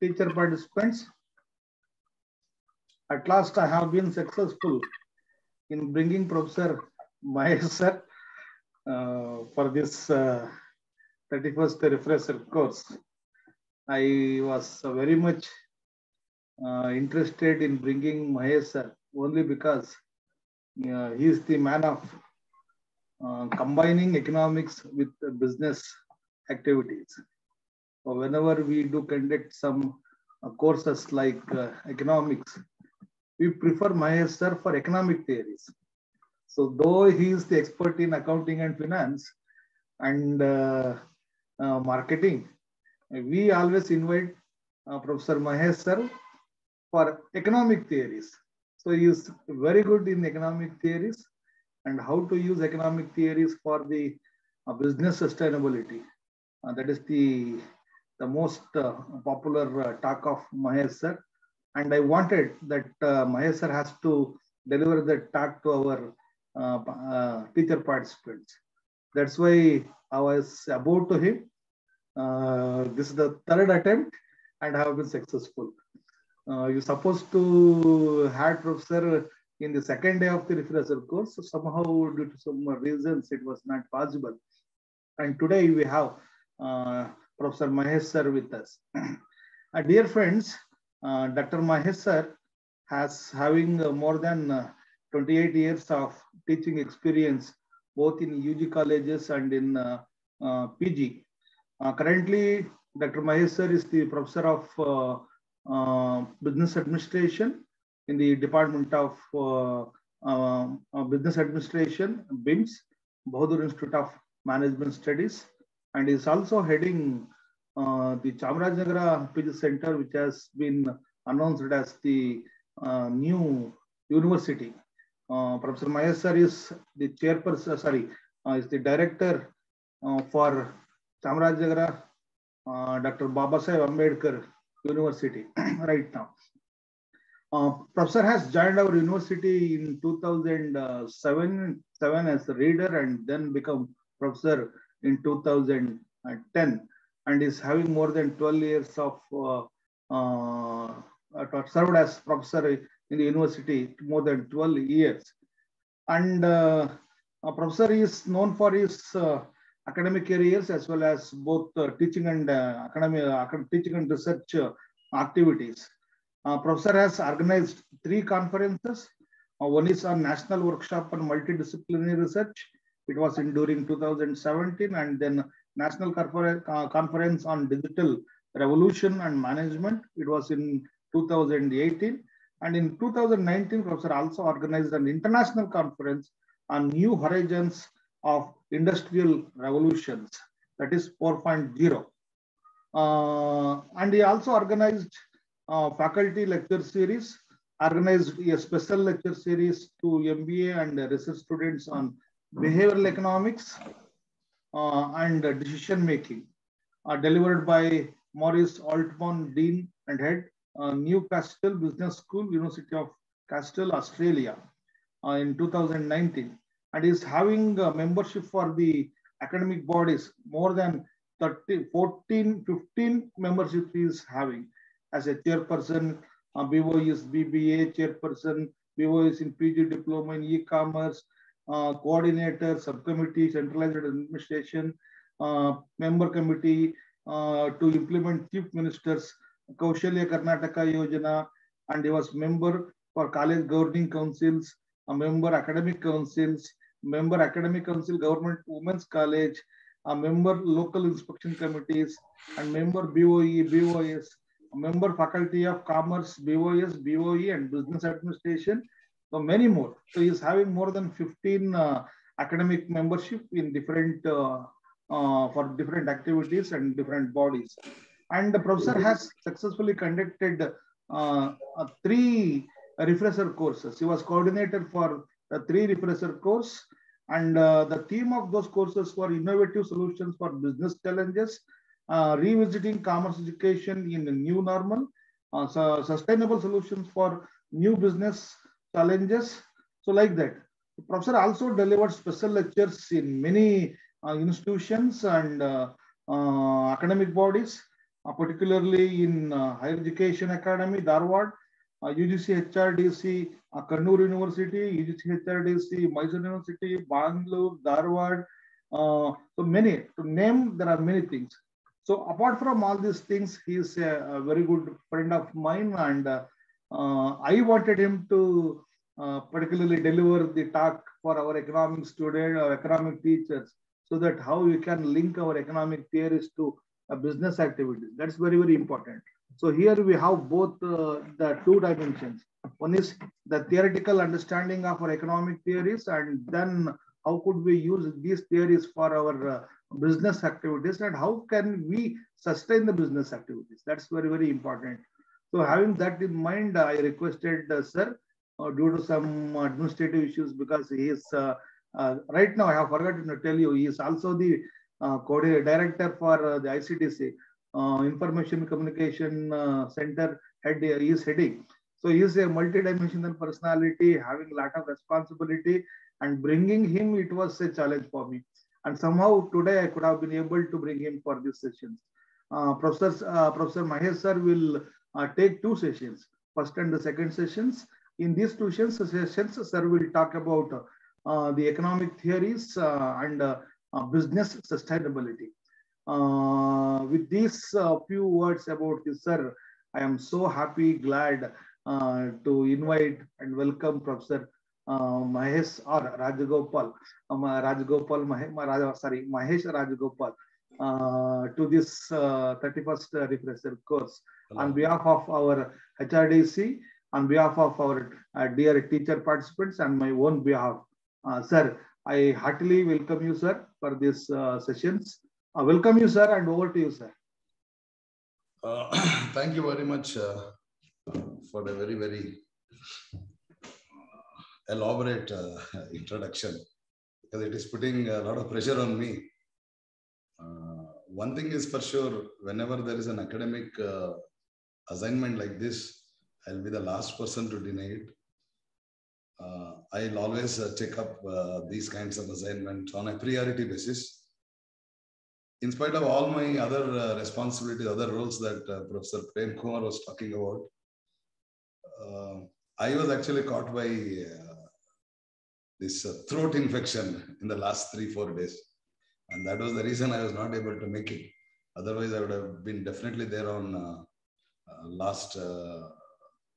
teacher participants. At last, I have been successful in bringing Professor Mahesh sir for this 31st refresher course. I was very much interested in bringing Mahesh sir only because he is the man of combining economics with business activities. So whenever we do conduct some courses like economics, we prefer Mahesh sir for economic theories. So though he is the expert in accounting and finance and marketing, we always invite Professor Mahesh sir for economic theories. So he is very good in economic theories and how to use economic theories for the business sustainability. That is the most popular talk of Mahesh sir. And I wanted that Mahesh sir has to deliver that talk to our teacher participants. That's why I was about to him. This is the third attempt and I have been successful. You're supposed to have Professor in the second day of the refresher course. So somehow, due to some reasons, it was not possible. And today we have Professor Mahesh sir with us. Dear friends, Dr. Mahesh sir has having more than 28 years of teaching experience, both in UG colleges and in PG. Currently, Dr. Mahesh sir is the professor of business administration in the Department of Business Administration, BIMS, Bahadur Institute of Management Studies, and is also heading the Chamarajanagar PG Center, which has been announced as the new university. Professor Mahesh sir is the chairperson, is the director for Chamarajanagar Dr. Babasaheb Ambedkar University right now. Professor has joined our university in 2007 as a reader and then become professor in 2010 and is having more than 12 years of served as professor in the university, more than 12 years. And professor is known for his academic careers as well as both teaching and teaching and research activities. Professor has organized 3 conferences. One is on National Workshop on Multidisciplinary Research. It was during 2017, and then National Conference on Digital Revolution and Management. It was in 2018. And in 2019, Professor also organized an international conference on New Horizons of Industrial Revolutions, that is 4.0. And he also organized faculty lecture series, organized a special lecture series to MBA and research students on behavioral economics and decision making, delivered by Maurice Altman, Dean and Head, Newcastle Business School, University of Castle, Australia, in 2019, and is having a membership for the academic bodies. More than 15 membership is having. As a chairperson, BOEs BBA chairperson, BOEs in PG diploma in e-commerce, coordinator, subcommittee, centralized administration, member committee to implement Chief Minister's Kaushalya Karnataka Yojana, and he was member for college governing councils, a member academic councils, member academic council government women's college, a member local inspection committees, and member BOE, BOS, a member faculty of commerce, BOS, BOE, and business administration. So many more. So he is having more than 15 academic membership in different for different activities and different bodies. And the professor has successfully conducted 3 refresher courses. He was coordinator for the 3 refresher course, and the theme of those courses were innovative solutions for business challenges, revisiting commerce education in the new normal, sustainable solutions for new business challenges. So like that. The professor also delivered special lectures in many institutions and academic bodies. particularly in Higher Education Academy, Dharwad, UGC-HRDC, Kannur University, UGC-HRDC, Mysore University, Bangalore, Dharwad. So many, to name, there are many things. So apart from all these things, he is a very good friend of mine, and I wanted him to particularly deliver the talk for our economic student or economic teachers, so that how we can link our economic theories to business activities. That's very, very important. So here we have both the two dimensions. One is the theoretical understanding of our economic theories, and then how could we use these theories for our business activities, and how can we sustain the business activities. That's very, very important. So having that in mind, I requested sir, due to some administrative issues, because he is right now, I have forgotten to tell you, he is also the director for the ICTC, Information Communication Center head. He is heading. So he is a multi-dimensional personality, having a lot of responsibility, and bringing him, it was a challenge for me. And somehow today I could have been able to bring him for these sessions. Professor Mahesh sir will take two sessions, first and the second sessions. In these two sessions, sir will talk about the economic theories and business sustainability. With these few words about this, sir, I am so happy, glad to invite and welcome Professor Mahesh or Rajagopal, Mahesh Rajagopal to this 31st refresher course. Hello. On behalf of our HRDC, on behalf of our dear teacher participants, and my own behalf, sir, I heartily welcome you, sir, for these sessions. Welcome you, sir, and over to you, sir. Thank you very much for a very, very elaborate introduction, because it is putting a lot of pressure on me. One thing is for sure, whenever there is an academic assignment like this, I'll be the last person to deny it. I'll always take up these kinds of assignments on a priority basis. In spite of all my other responsibilities, other roles that Professor Prem Kumar was talking about, I was actually caught by this throat infection in the last 3-4 days. And that was the reason I was not able to make it. Otherwise, I would have been definitely there on last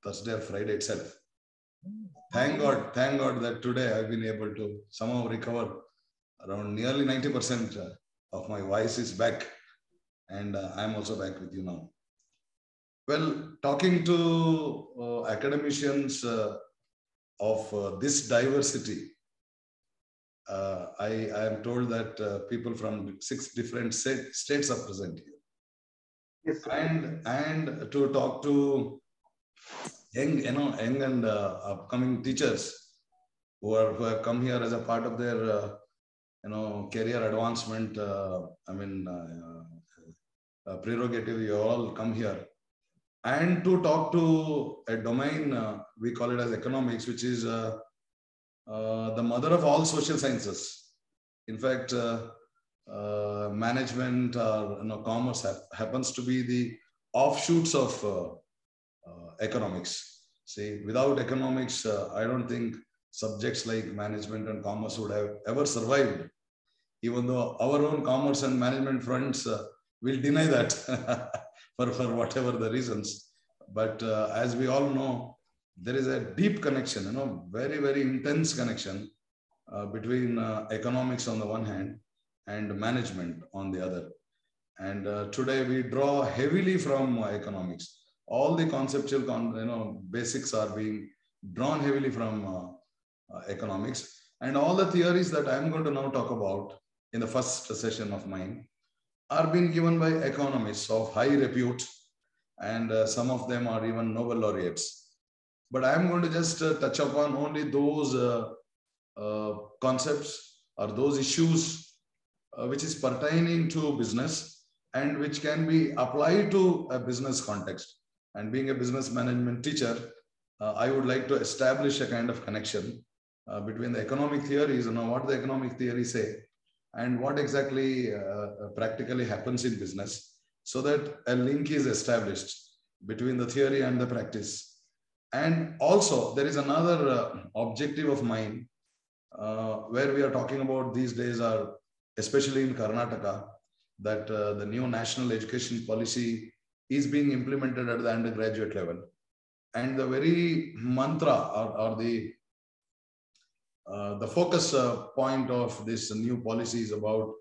Thursday or Friday itself. Thank God that today I've been able to somehow recover. Around nearly 90% of my voice is back, and I'm also back with you now. Well, talking to academicians of this diversity, I am told that people from 6 different states are present here. Yes, and to talk to young and upcoming teachers who have come here as a part of their career advancement. Prerogative. You all come here, and to talk to a domain we call it as economics, which is the mother of all social sciences. In fact, management or commerce happens to be the offshoots of economics. See, without economics, I don't think subjects like management and commerce would have ever survived, even though our own commerce and management friends will deny that for whatever the reasons. But as we all know, there is a deep connection, very, very intense connection between economics on the one hand and management on the other. And today we draw heavily from economics. All the conceptual basics are being drawn heavily from economics. And all the theories that I'm going to now talk about in the first session of mine are being given by economists of high repute, and some of them are even Nobel laureates. But I'm going to just touch upon only those concepts or those issues which is pertaining to business and which can be applied to a business context. And being a business management teacher, I would like to establish a kind of connection between the economic theories, what the economic theories say, and what exactly practically happens in business, so that a link is established between the theory and the practice. And also there is another objective of mine where we are talking about these days are, especially in Karnataka, that the new national education policy is being implemented at the undergraduate level. And the very mantra or the focus point of this new policy is about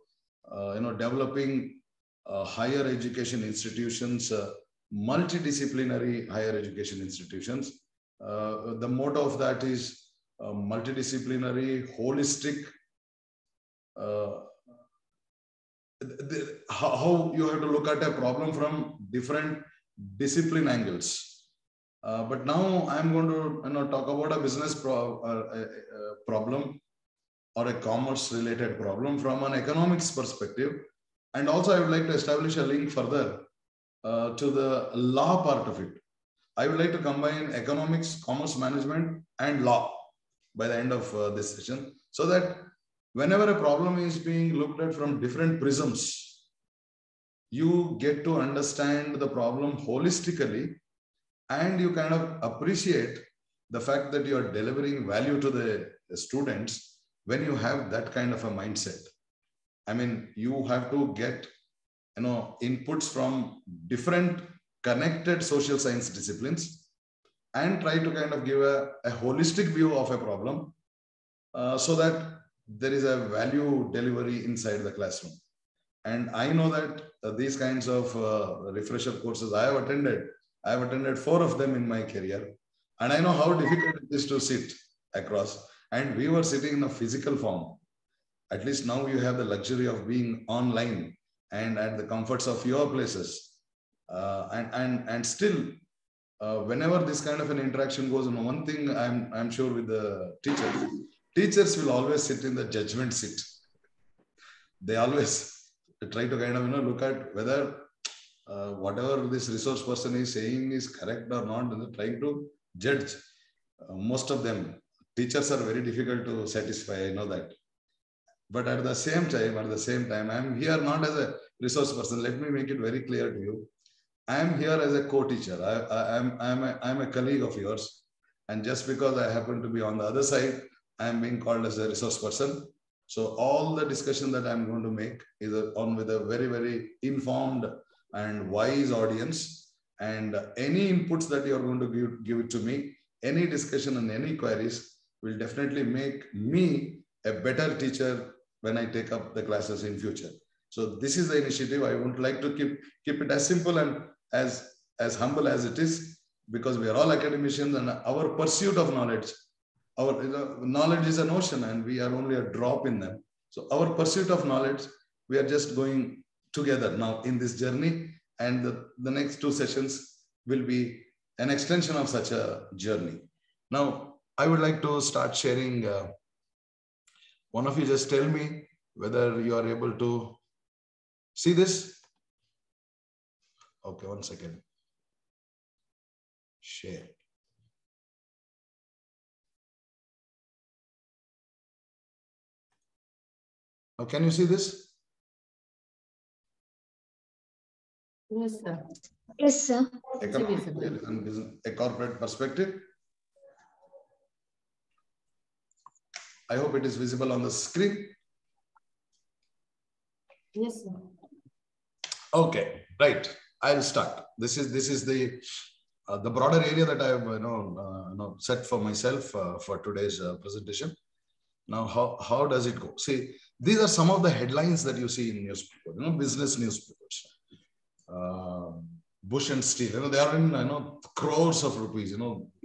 developing higher education institutions, multidisciplinary higher education institutions. The motto of that is multidisciplinary, holistic. How you have to look at a problem from different discipline angles. But now I'm going to talk about a business problem or a commerce related problem from an economics perspective. And also I would like to establish a link further to the law part of it. I would like to combine economics, commerce management and law by the end of this session, so that whenever a problem is being looked at from different prisms, you get to understand the problem holistically, and you kind of appreciate the fact that you are delivering value to the students when you have that kind of a mindset. I mean, you have to get inputs from different connected social science disciplines and try to kind of give a holistic view of a problem so that there is a value delivery inside the classroom. And I know that these kinds of refresher courses I have attended 4 of them in my career. And I know how difficult it is to sit across. And we were sitting in a physical form. At least now you have the luxury of being online and at the comforts of your places. And still, whenever this kind of an interaction goes on, one thing I'm sure with the teachers will always sit in the judgment seat. They always try to kind of look at whether whatever this resource person is saying is correct or not, and trying to judge. Most of them, teachers are very difficult to satisfy, I know that. But at the same time, I'm here not as a resource person. Let me make it very clear to you. I'm here as a co-teacher. I'm a colleague of yours. And just because I happen to be on the other side, I'm being called as a resource person. So all the discussion that I'm going to make is on with a very, very informed and wise audience. And any inputs that you're going to give it to me, any discussion and any queries will definitely make me a better teacher when I take up the classes in future. So this is the initiative. I would like to keep it as simple and as humble as it is, because we are all academicians, and our pursuit of knowledge, our knowledge is an ocean and we are only a drop in them. So our pursuit of knowledge, we are just going together now in this journey, and the next 2 sessions will be an extension of such a journey. Now, I would like to start sharing. One of you just tell me whether you are able to see this. Okay, 1 second. Share. Now, can you see this? Yes, sir. Yes, sir. A corporate perspective. I hope it is visible on the screen. Yes, sir. Okay, right. I'll start. This is the broader area that I have set for myself for today's presentation. Now, how does it go? See, these are some of the headlines that you see in newspapers, business newspapers. Bush and Steel, they are in crores of rupees,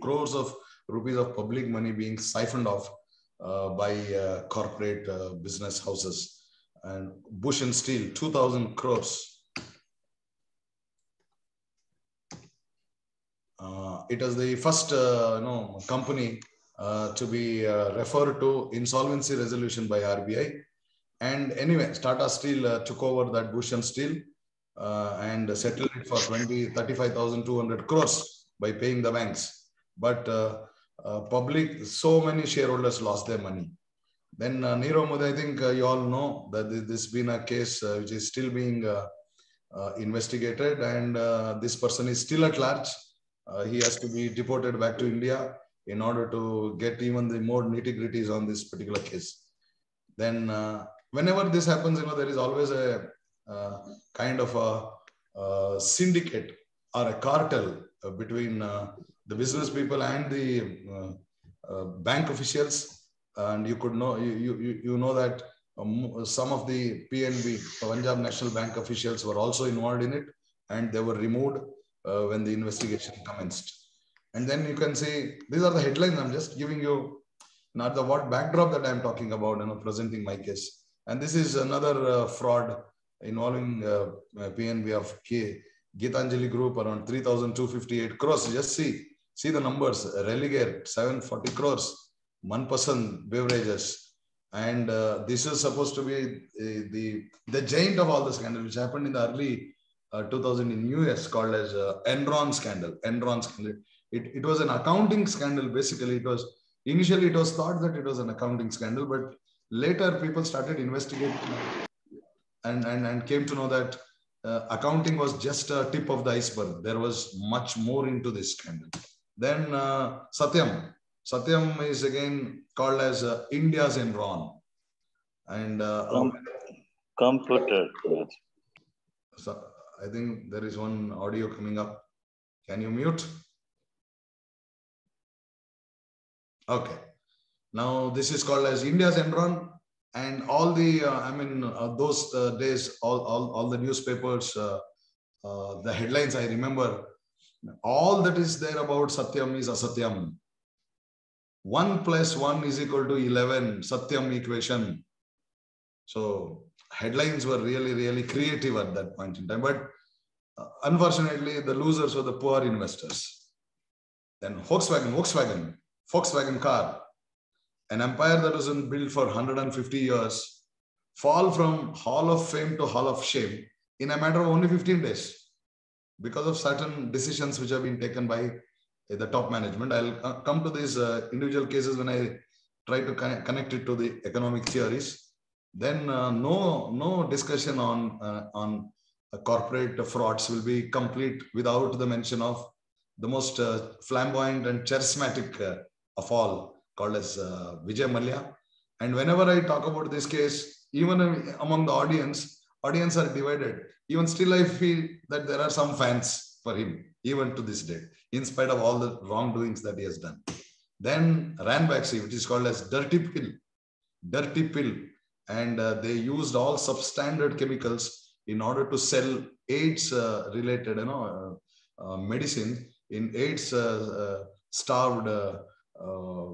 crores of rupees of public money being siphoned off by corporate business houses. And Bush and Steel, 2,000 crores. It was the first company to be referred to insolvency resolution by RBI. And anyway, Tata Steel took over that Bush and Steel and settled it for 35,200 crores by paying the banks. But public, so many shareholders lost their money. Then Nirav Modi, I think you all know that this has been a case which is still being investigated, and this person is still at large. He has to be deported back to India in order to get even the more nitty-gritties on this particular case. Then whenever this happens, there is always a kind of a syndicate or a cartel between the business people and the bank officials. And you could know, you know that some of the PNB, Punjab National Bank officials were also involved in it, and they were removed when the investigation commenced. And then you can see, these are the headlines. I'm just giving you not the what backdrop that I'm talking about, presenting my case. And this is another fraud involving PNB of Geetanjali Group, around 3,258 crores. Just see the numbers. Religare, 740 crores. 1% beverages. And this is supposed to be the giant of all the scandal, which happened in the early 2000 in US, called as Enron scandal. Enron scandal. It was an accounting scandal. Basically, initially it was thought that it was an accounting scandal, but later people started investigating and came to know that accounting was just a tip of the iceberg. There was much more into this scandal. Then Satyam. Satyam is again called as India's Enron. And computer. So I think there is one audio coming up. Can you mute? Okay. Now this is called as India's Enron, and all the those days, all the newspapers, the headlines I remember, all that is there about Satyam is Asatyam. 1 + 1 = 11, Satyam equation. So headlines were really, really creative at that point in time. But unfortunately, the losers were the poor investors. Then Volkswagen car, an empire that was built for 150 years, fall from Hall of Fame to Hall of Shame in a matter of only 15 days because of certain decisions which have been taken by the top management. I'll come to these individual cases when I try to connect it to the economic theories. Then no discussion on corporate frauds will be complete without the mention of the most flamboyant and charismatic of all, called as Vijay Mallya. And whenever I talk about this case, even among the audience are divided. Even still, I feel that there are some fans for him, even to this day, in spite of all the wrongdoings that he has done. Then Ranbaxy, which is called as dirty pill. And they used all substandard chemicals in order to sell AIDS-related medicine in AIDS-starved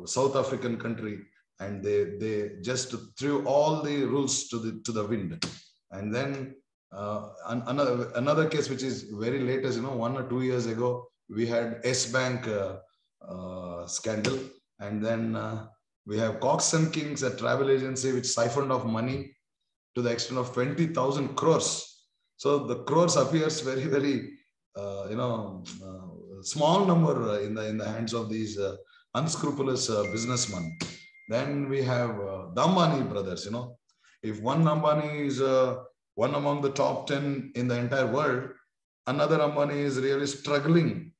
South African country, and they just threw all the rules to the wind. And then another case which is very latest, 1 or 2 years ago, we had S-Bank scandal, and then we have Cox and Kings, a travel agency which siphoned off money to the extent of 20,000 crores. So the crores appears very, very small number in the hands of these unscrupulous businessmen. Then we have the Ambani brothers. If one Ambani is one among the top 10 in the entire world, another Ambani is really struggling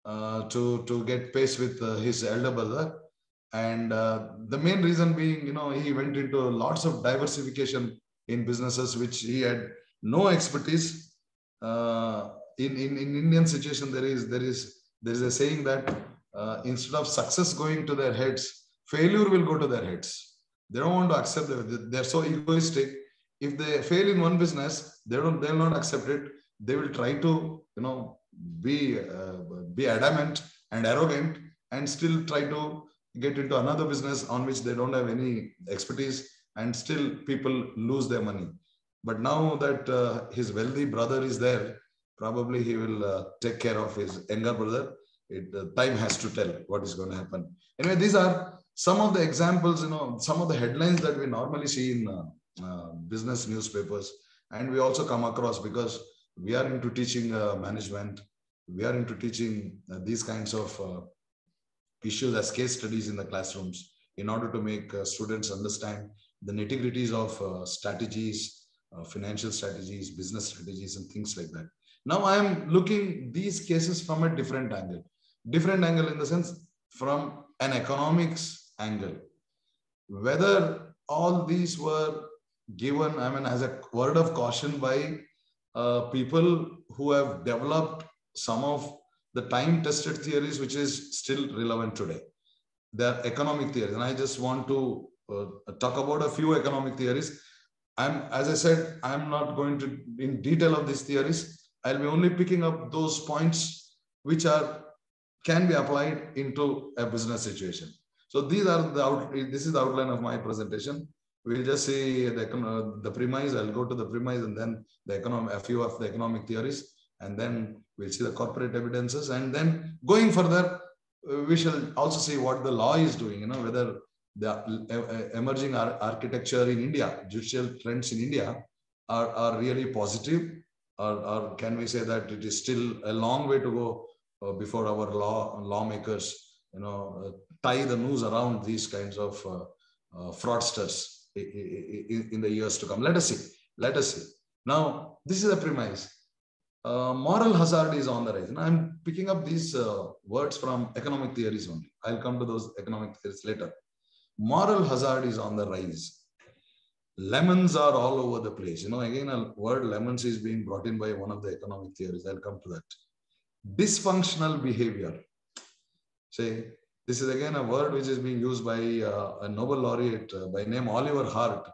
to get pace with his elder brother. And the main reason being, he went into lots of diversification in businesses which he had no expertise. In Indian situation, there is a saying that instead of success going to their heads, failure will go to their heads. They don't want to accept it. They're so egoistic. If they fail in one business, they'll not accept it. They will try to be adamant and arrogant and still try to get into another business on which they don't have any expertise, and still people lose their money. But now that his wealthy brother is there, probably he will take care of his younger brother. Time has to tell what is going to happen. Anyway, these are some of the examples, some of the headlines that we normally see in business newspapers. And we also come across, because we are into teaching management, we are into teaching these kinds of issues as case studies in the classrooms in order to make students understand the nitty-gritties of strategies, financial strategies, business strategies, and things like that. Now I am looking these cases from a different angle. Different angle in the sense from an economics angle. Whether all these were given, I mean, as a word of caution by people who have developed some of the time-tested theories, which is still relevant today. They're economic theories, and I just want to talk about a few economic theories. As I said, I'm not going to in detail of these theories. I'll be only picking up those points which can be applied into a business situation. So these are this is the outline of my presentation. We'll just see the premise. I'll go to the premise and then a few of the economic theories, and then we'll see the corporate evidences, and then going further, we shall also see what the law is doing. Whether the emerging architecture in India, judicial trends in India are really positive, or can we say that it is still a long way to go before our lawmakers, tie the noose around these kinds of fraudsters in the years to come. Let us see. Let us see. Now, this is a premise. Moral hazard is on the rise. And I'm picking up these words from economic theories only. I'll come to those economic theories later. Moral hazard is on the rise. Lemons are all over the place. Again, a word lemons is being brought in by one of the economic theories. I'll come to that. Dysfunctional behavior. Say, this is again a word which is being used by a Nobel laureate by name Oliver Hart.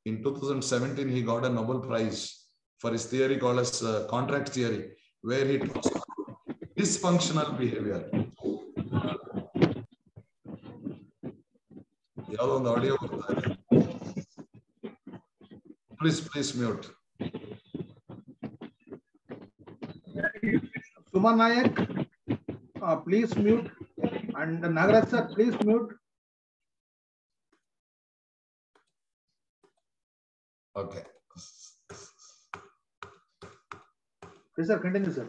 In 2017, he got a Nobel Prize for his theory called as contract theory, where he talks about dysfunctional behavior. On the audio, please mute. Suman Nayak, please mute. And Nagaraj sir, please mute. Okay. Yes, sir, continue, sir.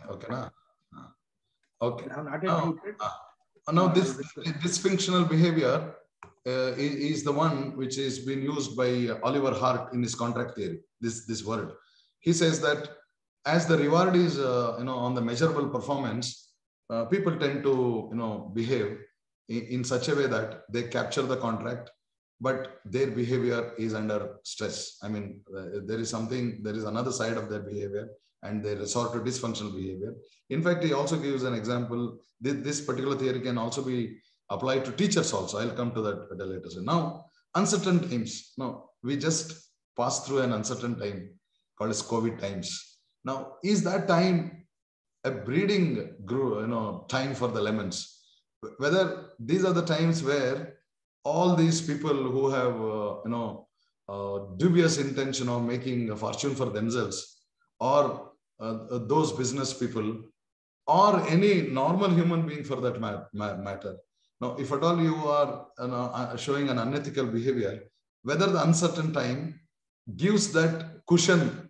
Okay, na? Okay. Now, now this dysfunctional behavior is the one which is being used by Oliver Hart in his contract theory. This word, he says that as the reward is on the measurable performance, people tend to behave in such a way that they capture the contract, but their behavior is under stress. I mean, there is another side of their behavior, and they resort to dysfunctional behavior. In fact, he also gives an example. This particular theory can also be applied to teachers also. I'll come to that at a later stage. Now, uncertain times. Now, we just passed through an uncertain time called as COVID times. Now, is that time a breeding time for the lemons? Whether these are the times where all these people who have dubious intention of making a fortune for themselves, or those business people, or any normal human being for that matter. Now, if at all you are showing an unethical behavior, whether the uncertain time gives that cushion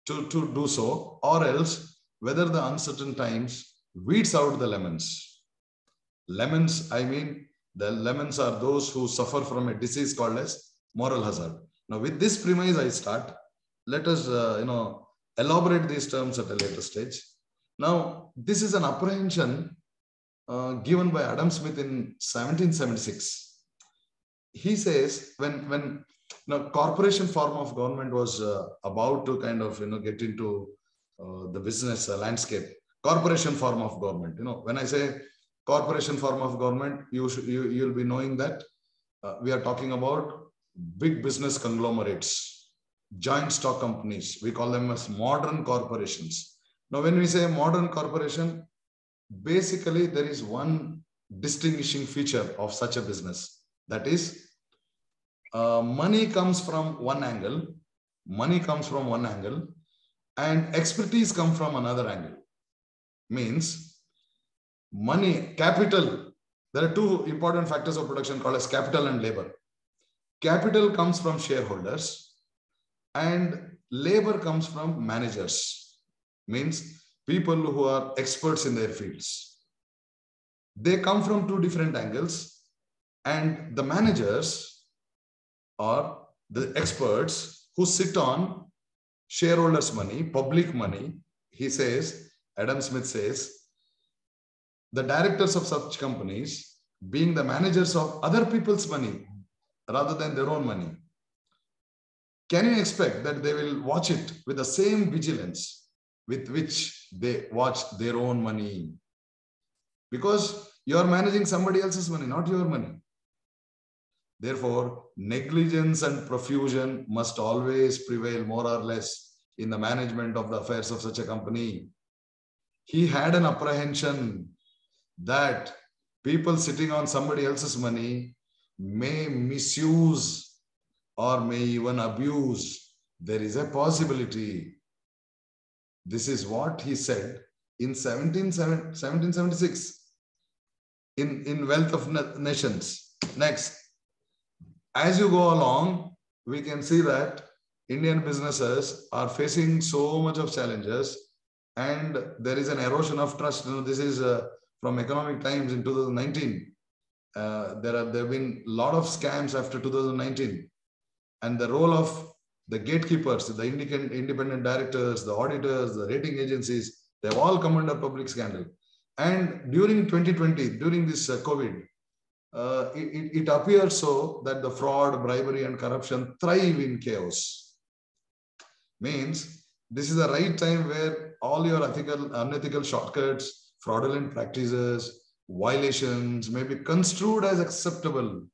to do so, or else whether the uncertain times weeds out the lemons. Lemons, I mean, the lemons are those who suffer from a disease called as moral hazard. Now, with this premise, I start. Let us, elaborate these terms at a later stage. Now, this is an apprehension given by Adam Smith in 1776. He says when corporation form of government was about to kind of get into the business landscape, corporation form of government. When I say corporation form of government, you'll be knowing that we are talking about big business conglomerates, joint stock companies. We call them as modern corporations. Now, when we say modern corporation, basically there is one distinguishing feature of such a business. That is, money comes from one angle, and expertise comes from another angle. Means money, capital. There are two important factors of production called as capital and labor. Capital comes from shareholders, and labor comes from managers. Means people who are experts in their fields. They come from two different angles, and the managers or the experts who sit on shareholders' money, public money. He says, Adam Smith says, the directors of such companies being the managers of other people's money rather than their own money. Can you expect that they will watch it with the same vigilance with which they watch their own money? Because you are managing somebody else's money, not your money. Therefore, negligence and profusion must always prevail more or less in the management of the affairs of such a company. He had an apprehension that people sitting on somebody else's money may misuse or may even abuse. There is a possibility. This is what he said in 1776 in Wealth of Nations. Next, as you go along, we can see that Indian businesses are facing so much of challenges and there is an erosion of trust. This is from Economic Times in 2019. There have been a lot of scams after 2019. And the role of the gatekeepers, the independent directors, the auditors, the rating agencies, they've all come under public scandal. And during 2020, during this COVID, it appears so that the fraud, bribery, and corruption thrive in chaos. Means this is the right time where all your unethical shortcuts, fraudulent practices, violations may be construed as acceptable,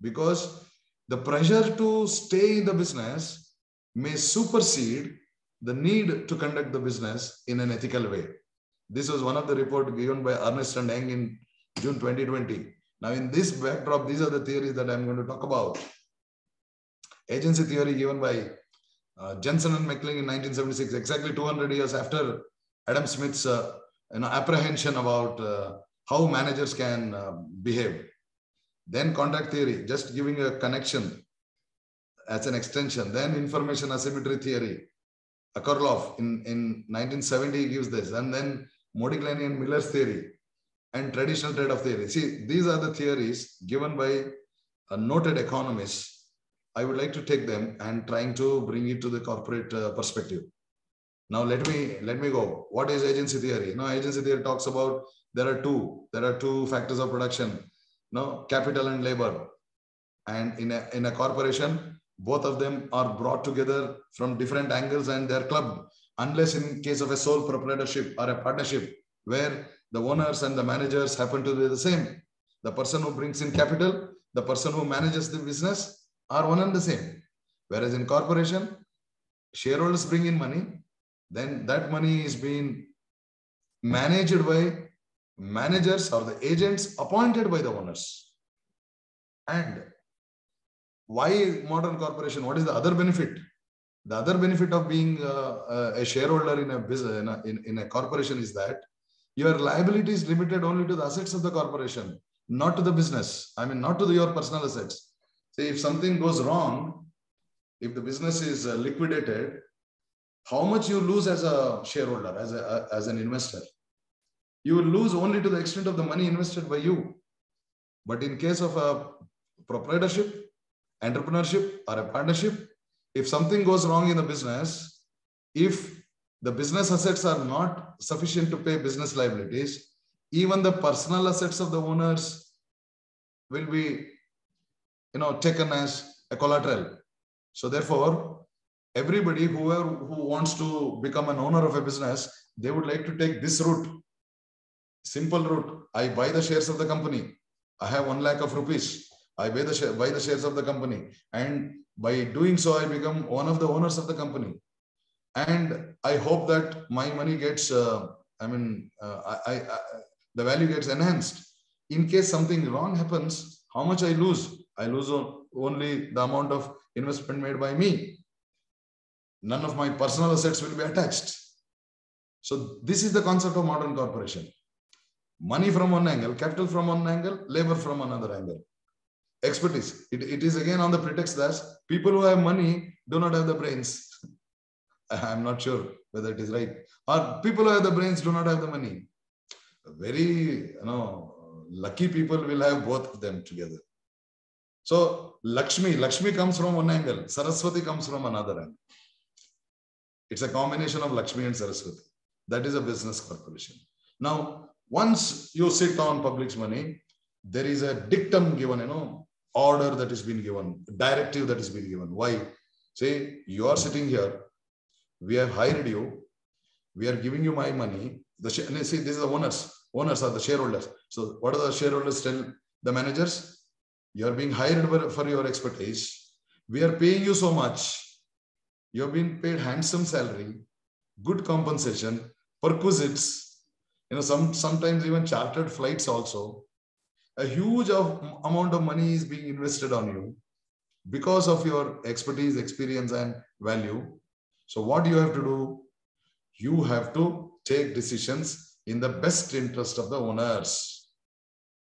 because the pressure to stay in the business may supersede the need to conduct the business in an ethical way. This was one of the reports given by Ernst & Young in June 2020. Now, in this backdrop, these are the theories that I'm going to talk about. Agency theory given by Jensen and Meckling in 1976, exactly 200 years after Adam Smith's apprehension about how managers can behave. Then contract theory, just giving a connection as an extension. Then information asymmetry theory. Akerlof in 1970 gives this. And then Modigliani and Miller's theory and traditional trade-off theory. See, these are the theories given by a noted economist. I would like to take them and trying to bring it to the corporate perspective. Now let me go. What is agency theory? Now, agency theory talks about there are two factors of production. Capital and labor. And in a corporation, both of them are brought together from different angles and they're clubbed, unless in case of a sole proprietorship or a partnership where the owners and the managers happen to be the same. The person who brings in capital, the person who manages the business are one and the same. Whereas in corporation, shareholders bring in money, then that money is being managed by managers or the agents appointed by the owners. And why modern corporation? What is the other benefit? The other benefit of being a shareholder in a business, in a corporation, is that your liability is limited only to the assets of the corporation, not to the business. I mean, not to your personal assets. Say, if something goes wrong, if the business is liquidated, how much you lose as a shareholder, as an investor? You will lose only to the extent of the money invested by you. But in case of a proprietorship, entrepreneurship, or a partnership, if something goes wrong in the business, if the business assets are not sufficient to pay business liabilities, even the personal assets of the owners will be, taken as a collateral. So therefore, everybody who wants to become an owner of a business, they would like to take this route. Simple route. I buy the shares of the company. I have 1 lakh of rupees. I buy the shares of the company. And by doing so, I become one of the owners of the company. And I hope that my money gets, the value gets enhanced. In case something wrong happens, how much I lose? I lose only the amount of investment made by me. None of my personal assets will be attached. So this is the concept of modern corporation. Money from one angle, capital from one angle, labor from another angle. Expertise. It is again on the pretext that people who have money do not have the brains. I'm not sure whether it is right. Or people who have the brains do not have the money. Very, lucky people will have both of them together. So Lakshmi comes from one angle, Saraswati comes from another angle. It's a combination of Lakshmi and Saraswati. That is a business corporation. Now, once you sit on public's money, there is a dictum given, order that is being given, directive that is being given. Why? Say, you are sitting here, we have hired you, we are giving you my money. See, this is the owners. Owners are the shareholders. So what are the shareholders tell the managers? You are being hired for your expertise. We are paying you so much. You have been paid handsome salary, good compensation, perquisites, sometimes even chartered flights also. A huge amount of money is being invested on you because of your expertise, experience, and value. So what do you have to do? You have to take decisions in the best interest of the owners.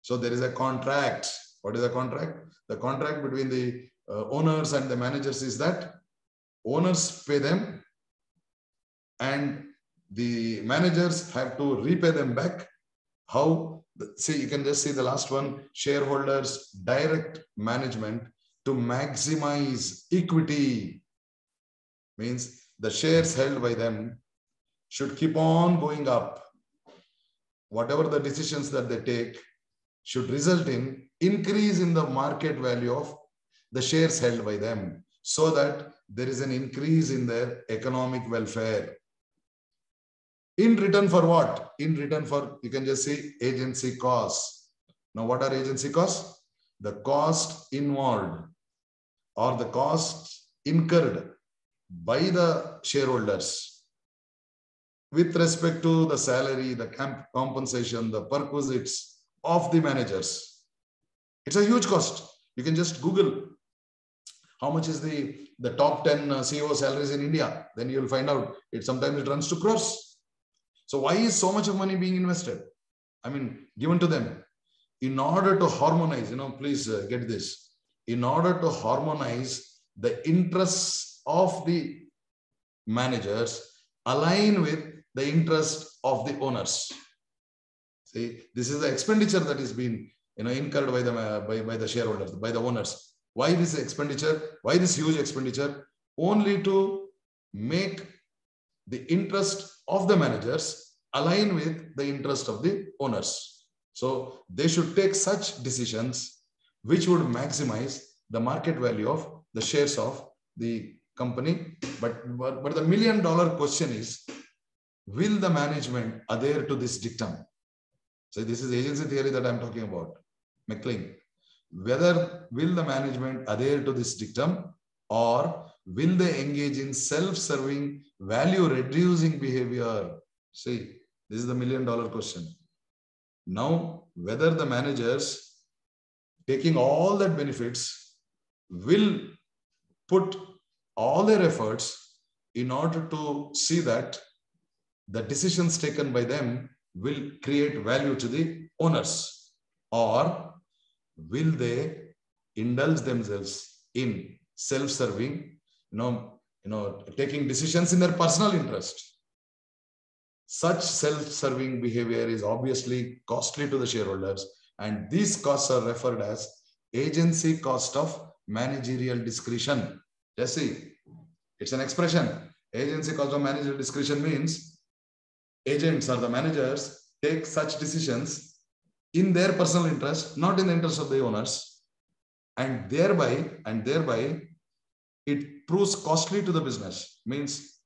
So there is a contract. What is the contract? The contract between the owners and the managers is that owners pay them and the managers have to repay them back. How? See, you can just see the last one, shareholders direct management to maximize equity. Means the shares held by them should keep on going up. Whatever the decisions that they take should result in increase in the market value of the shares held by them, so that there is an increase in their economic welfare. In return for what? In return for, you can just say, agency costs. Now, what are agency costs? The cost involved or the costs incurred by the shareholders with respect to the salary, the compensation, the perquisites of the managers. It's a huge cost. You can just Google how much is the top 10 CEO salaries in India. Then you'll find out sometimes it runs to crores. So why is so much of money being invested? I mean, given to them in order to harmonize, please get this, in order to harmonize the interests of the managers align with the interest of the owners. See, this is the expenditure that is being incurred by the shareholders, by the owners. Why this expenditure? Why this huge expenditure? Only to make the interest of the managers align with the interest of the owners. So they should take such decisions which would maximize the market value of the shares of the company. But the $1 million question is, will the management adhere to this dictum? So this is agency theory that I'm talking about, McLean. Whether will the management adhere to this dictum, or will they engage in self-serving, value-reducing behavior? See, this is the $1 million question. Now, whether the managers, taking all that benefits, will put all their efforts in order to see that the decisions taken by them will create value to the owners, or will they indulge themselves in self-serving, taking decisions in their personal interest? Such self-serving behavior is obviously costly to the shareholders, and these costs are referred as agency cost of managerial discretion. Just see, it's an expression. Agency cost of managerial discretion means agents or the managers take such decisions in their personal interest, not in the interest of the owners, and thereby it proves costly to the business. Means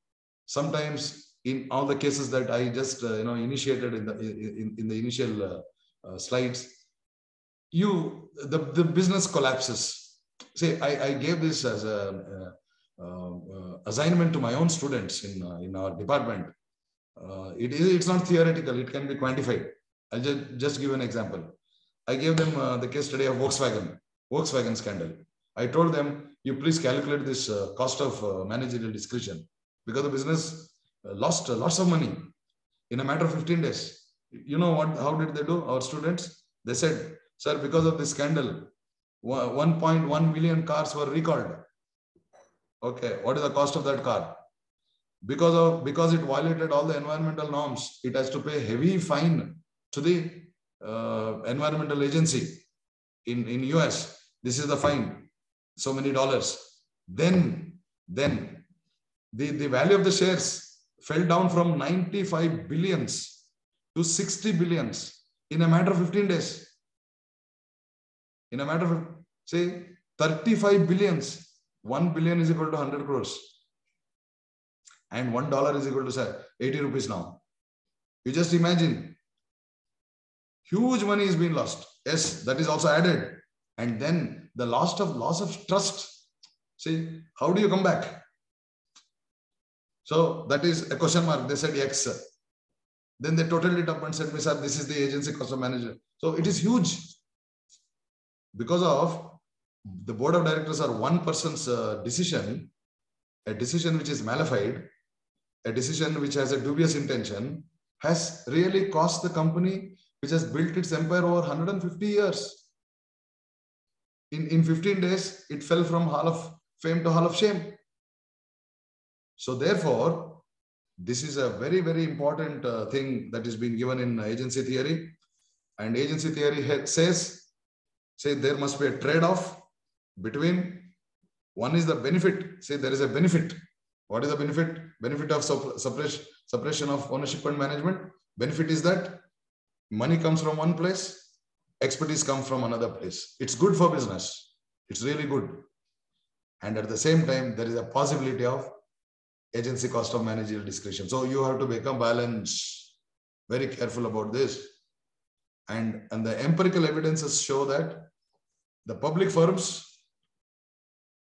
sometimes in all the cases that I just initiated in the initial slides, the business collapses. Say I gave this as a assignment to my own students in our department. It's not theoretical; it can be quantified. I'll just give an example. I gave them the case study of Volkswagen scandal. I told them, you please calculate this cost of managerial discretion, because the business lost lots of money in a matter of 15 days. You know what? How did they do? Our students, they said, sir, because of this scandal, 1.1 million cars were recalled. Okay, what is the cost of that car? Because it violated all the environmental norms, it has to pay heavy fine to the environmental agency in US. This is the fine, so many dollars. Then the value of the shares fell down from 95 billions to 60 billions in a matter of 15 days. In a matter of, say, 35 billions. 1 billion is equal to 100 crores. And $1 is equal to, say, 80 rupees now. You just imagine. Huge money is being lost. Yes, that is also added. And then the loss of trust. See, how do you come back? So that is a question mark. They said X. Then they totaled it up and said, sir, this is the agency cost of management. So it is huge. Because of the board of directors are one person's decision, a decision which is malified, a decision which has a dubious intention, has really cost the company which has built its empire over 150 years. In 15 days, it fell from Hall of Fame to Hall of Shame. So therefore, this is a very, very important thing that is being given in agency theory. And agency theory says there must be a trade-off between, one is the benefit. Say there is a benefit. What is the benefit? Benefit of separation of ownership and management. Benefit is that money comes from one place, expertise comes from another place. It's good for business. It's really good. And at the same time, there is a possibility of agency cost of managerial discretion. So you have to become balanced, very careful about this. And the empirical evidences show that the public firms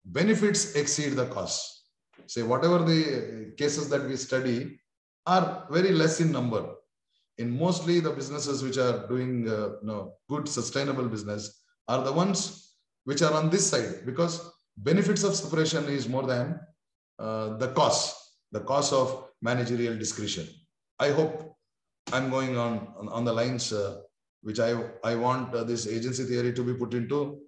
benefits exceed the costs. Say whatever the cases that we study are very less in number. In mostly the businesses which are doing good sustainable business are the ones which are on this side, because benefits of separation is more than the cost of managerial discretion. I hope I'm going on the lines which I want this agency theory to be put into.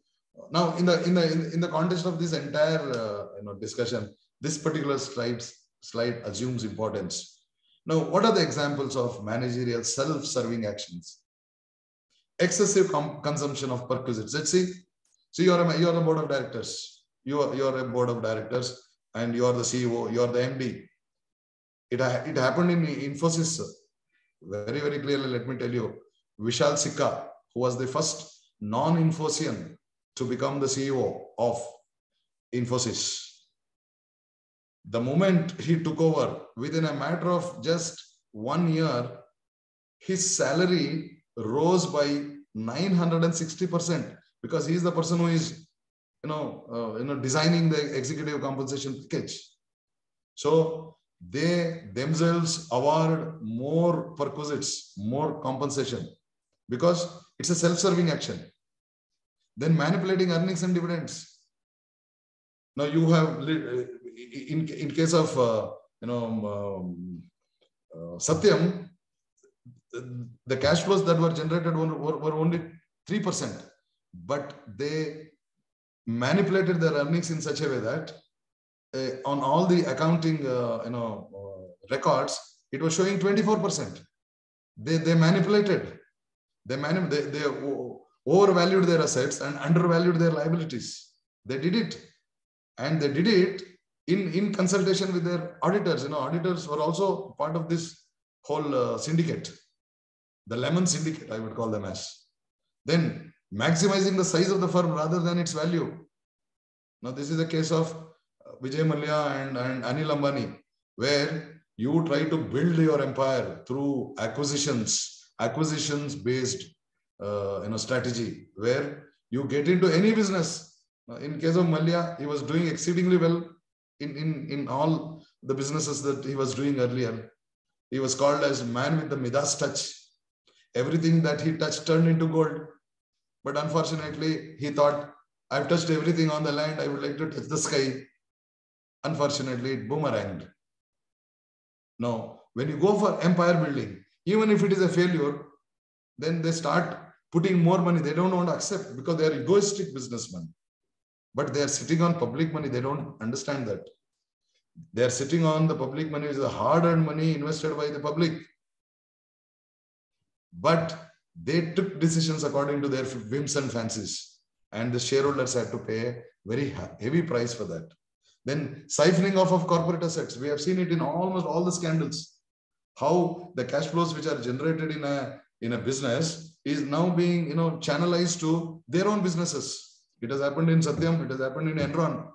Now, in the context of this entire discussion, this particular slide assumes importance. Now, what are the examples of managerial self-serving actions? Excessive consumption of perquisites. Let's see. So you are a board of directors. You are a board of directors, and you are the CEO. You are the MD. It happened in Infosys very, very clearly. Let me tell you, Vishal Sikka, who was the first non-Infosian to become the CEO of Infosys. The moment he took over, within a matter of just 1 year, his salary rose by 960%, because he is the person who is, designing the executive compensation package. So they themselves award more perquisites, more compensation, because it's a self-serving action. Then manipulating earnings and dividends. Now you have, in case of Satyam, the cash flows that were generated were only 3%, but they manipulated their earnings in such a way that on all the accounting records, it was showing 24%. They manipulated. They overvalued their assets and undervalued their liabilities. They did it. And they did it in consultation with their auditors. Auditors were also part of this whole syndicate. The lemon syndicate, I would call them as. Then maximizing the size of the firm rather than its value. Now, this is the case of Vijay Mallya and Anil Ambani, where you try to build your empire through acquisitions-based strategy, where you get into any business. In case of Mallya, he was doing exceedingly well in all the businesses that he was doing earlier. He was called as man with the Midas touch. Everything that he touched turned into gold. But unfortunately, he thought, I've touched everything on the land, I would like to touch the sky. Unfortunately, it boomeranged. Now, when you go for empire building, even if it is a failure, then they start putting more money. They don't want to accept because they are egoistic businessmen. But they are sitting on public money. They don't understand that. They are sitting on the public money, which is the hard-earned money invested by the public. But they took decisions according to their whims and fancies. and the shareholders had to pay a very heavy price for that. Then siphoning off of corporate assets. We have seen it in almost all the scandals. How the cash flows which are generated in a business is now being channelized to their own businesses. It has happened in Satyam. It has happened in Enron.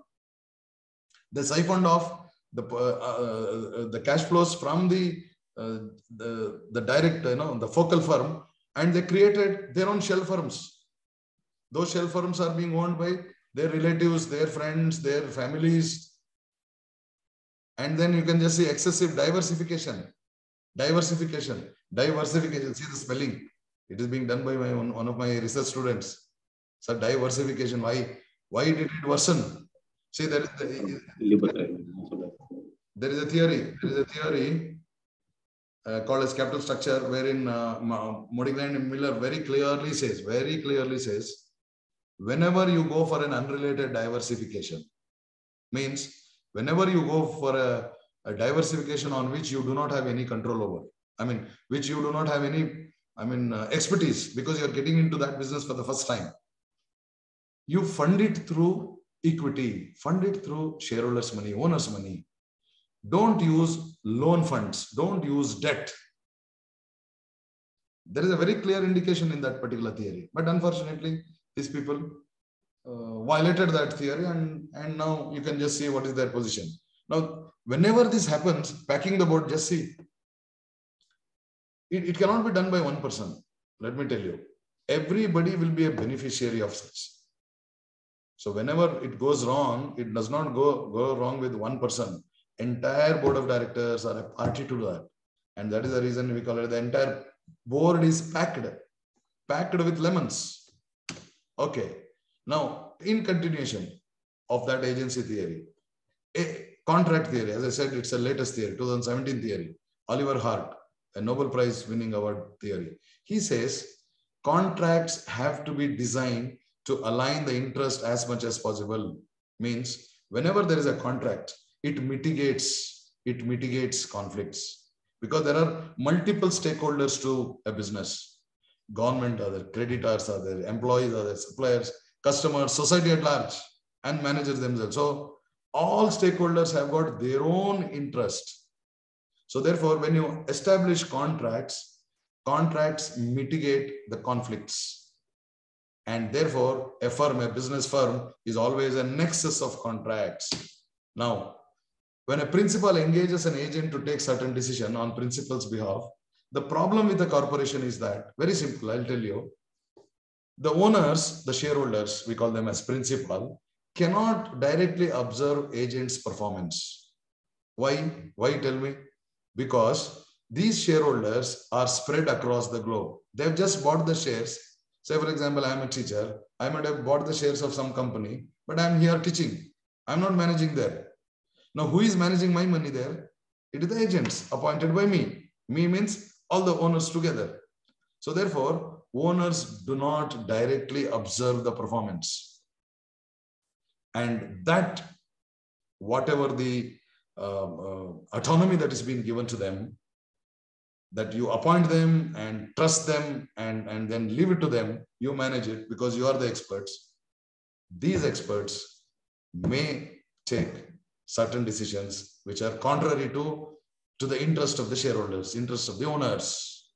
They siphoned off the cash flows from the direct, the focal firm, and they created their own shell firms. Those shell firms are being owned by their relatives, their friends, their families. And then you can just see excessive diversification. Diversification. See the spelling. It is being done by one of my research students. So diversification. Why did it worsen? See, there is a theory. There is a theory called as capital structure, wherein Modigland and Miller very clearly says, whenever you go for an unrelated diversification, means whenever you go for a diversification on which you do not have any control over, which you do not have any, expertise, because you're getting into that business for the first time, you fund it through equity, fund it through shareholders' money, owners' money. Don't use loan funds. Don't use debt. There is a very clear indication in that particular theory. But unfortunately, these people violated that theory, and now you can just see what is their position. Now, whenever this happens, packing the boat, just see. It cannot be done by one person. Let me tell you. Everybody will be a beneficiary of such. So whenever it goes wrong, it does not go wrong with one person. Entire board of directors are a party to that. And that is the reason we call it the entire board is packed with lemons. Okay. Now, in continuation of that agency theory, a contract theory, as I said, it's the latest theory, 2017 theory, Oliver Hart, a Nobel Prize winning award theory. He says contracts have to be designed to align the interest as much as possible. Means whenever there is a contract, it mitigates conflicts, because there are multiple stakeholders to a business. Government are there, creditors are there, employees are there, suppliers, customers, society at large, and managers themselves. So all stakeholders have got their own interest. So therefore, when you establish contracts mitigate the conflicts. And therefore, a business firm is always a nexus of contracts. Now, when a principal engages an agent to take certain decision on principal's behalf, the problem with the corporation is that, very simple, I'll tell you, the owners, the shareholders, we call them as principal, cannot directly observe agent's performance. Why? Why, tell me? Because these shareholders are spread across the globe. They've just bought the shares. Say, for example, I'm a teacher. I might have bought the shares of some company, but I'm here teaching. I'm not managing there. Now, who is managing my money there? It is the agents appointed by me. Me means all the owners together. So therefore, owners do not directly observe the performance. And that, whatever the autonomy that is being given to them, that you appoint them and trust them and then leave it to them, you manage it because you are the experts. These experts may take certain decisions which are contrary to the interest of the shareholders, interest of the owners.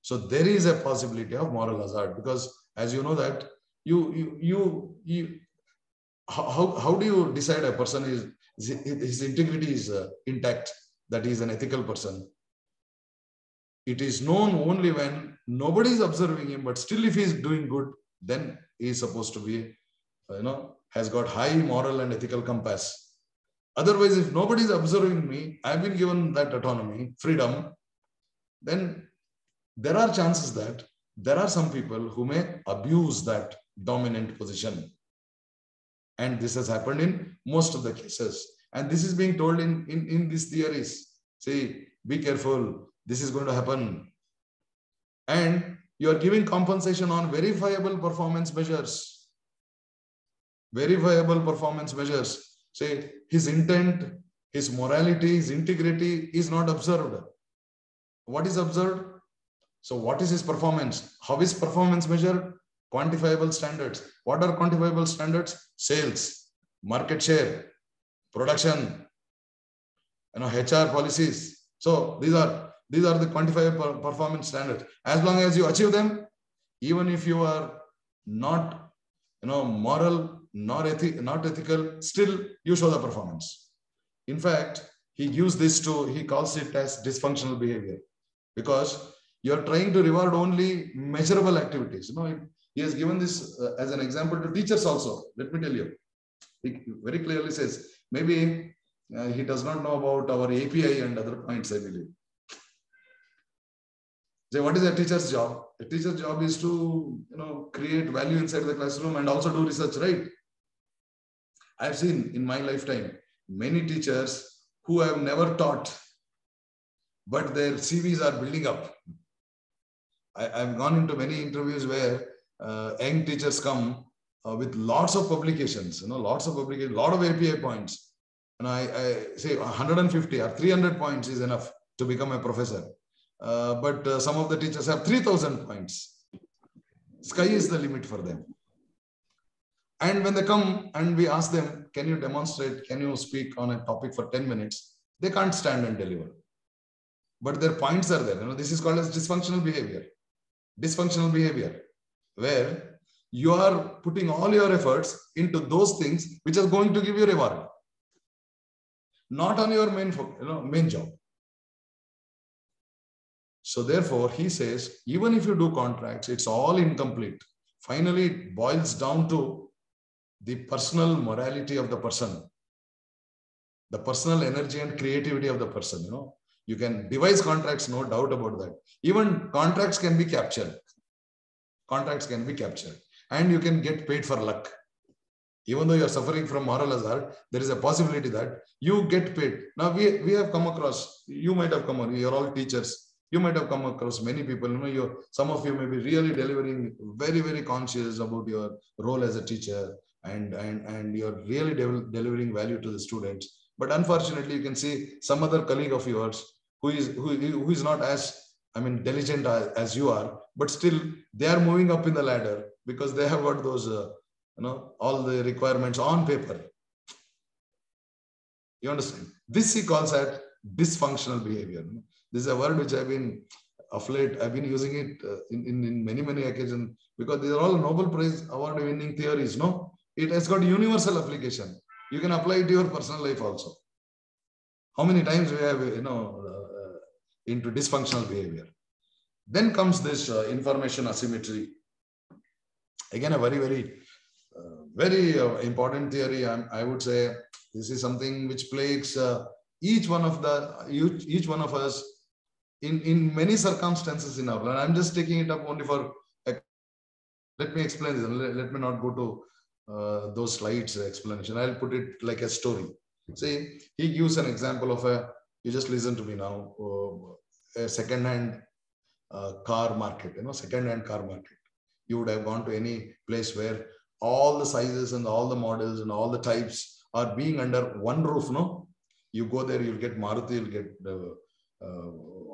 So there is a possibility of moral hazard, because as you know that how do you decide a person his integrity is intact, that he is an ethical person? It is known only when nobody is observing him, but still if he is doing good, then he is supposed to be, has got high moral and ethical compass. Otherwise, if nobody is observing me, I've been given that autonomy, freedom, then there are chances that there are some people who may abuse that dominant position. And this has happened in most of the cases. And this is being told in these theories. See, be careful. This is going to happen. And you are giving compensation on verifiable performance measures. Verifiable performance measures. Say, his intent, his morality, his integrity is not observed. What is observed? So what is his performance? How is performance measured? Quantifiable standards. What are quantifiable standards? Sales, market share, production, HR policies. So these are the quantifiable performance standards. As long as you achieve them, even if you are not moral, not ethical, still you show the performance. In fact, he calls it as dysfunctional behavior, because you're trying to reward only measurable activities. He has given this as an example to teachers also. Let me tell you. He very clearly says, maybe he does not know about our API and other points, I believe. So what is a teacher's job? A teacher's job is to create value inside the classroom and also do research, right? I've seen in my lifetime many teachers who have never taught, but their CVs are building up. I've gone into many interviews where young teachers come with lots of publications, lot of API points. And I say 150 or 300 points is enough to become a professor. But some of the teachers have 3,000 points. Sky is the limit for them. And when they come and we ask them, can you demonstrate, can you speak on a topic for 10 minutes? They can't stand and deliver. But their points are there. This is called as dysfunctional behavior. Dysfunctional behavior, where you are putting all your efforts into those things which are going to give you reward, not on your main job. So therefore, he says, even if you do contracts, it's all incomplete. Finally, it boils down to the personal morality of the person, the personal energy and creativity of the person. You can devise contracts, no doubt about that. Even contracts can be captured. Contracts can be captured. And you can get paid for luck. Even though you're suffering from moral hazard, there is a possibility that you get paid. Now, we have come across, you might have come across, you're all teachers. You might have come across many people. Some of you may be really delivering, very, very conscious about your role as a teacher, and you're really delivering value to the students. But unfortunately, you can see some other colleague of yours who is not as diligent as you are, but still they are moving up in the ladder because they have got those all the requirements on paper. You understand? This he calls as dysfunctional behavior. This is a word which I've been using it in many occasions, because these are all Nobel Prize award winning theories. It has got universal application. You can apply it to your personal life also. How many times we have into dysfunctional behavior? Then comes this information asymmetry. Again, a very important theory. I would say this is something which plagues each one of us in many circumstances in our life. I'm just taking it up only for. Let me explain this. Let me not go to those slides explanation. I'll put it like a story. See, he gives an example of you just listen to me now, a second-hand car market, second-hand car market. You would have gone to any place where all the sizes and all the models and all the types are being under one roof, You go there, you'll get Maruti, you'll get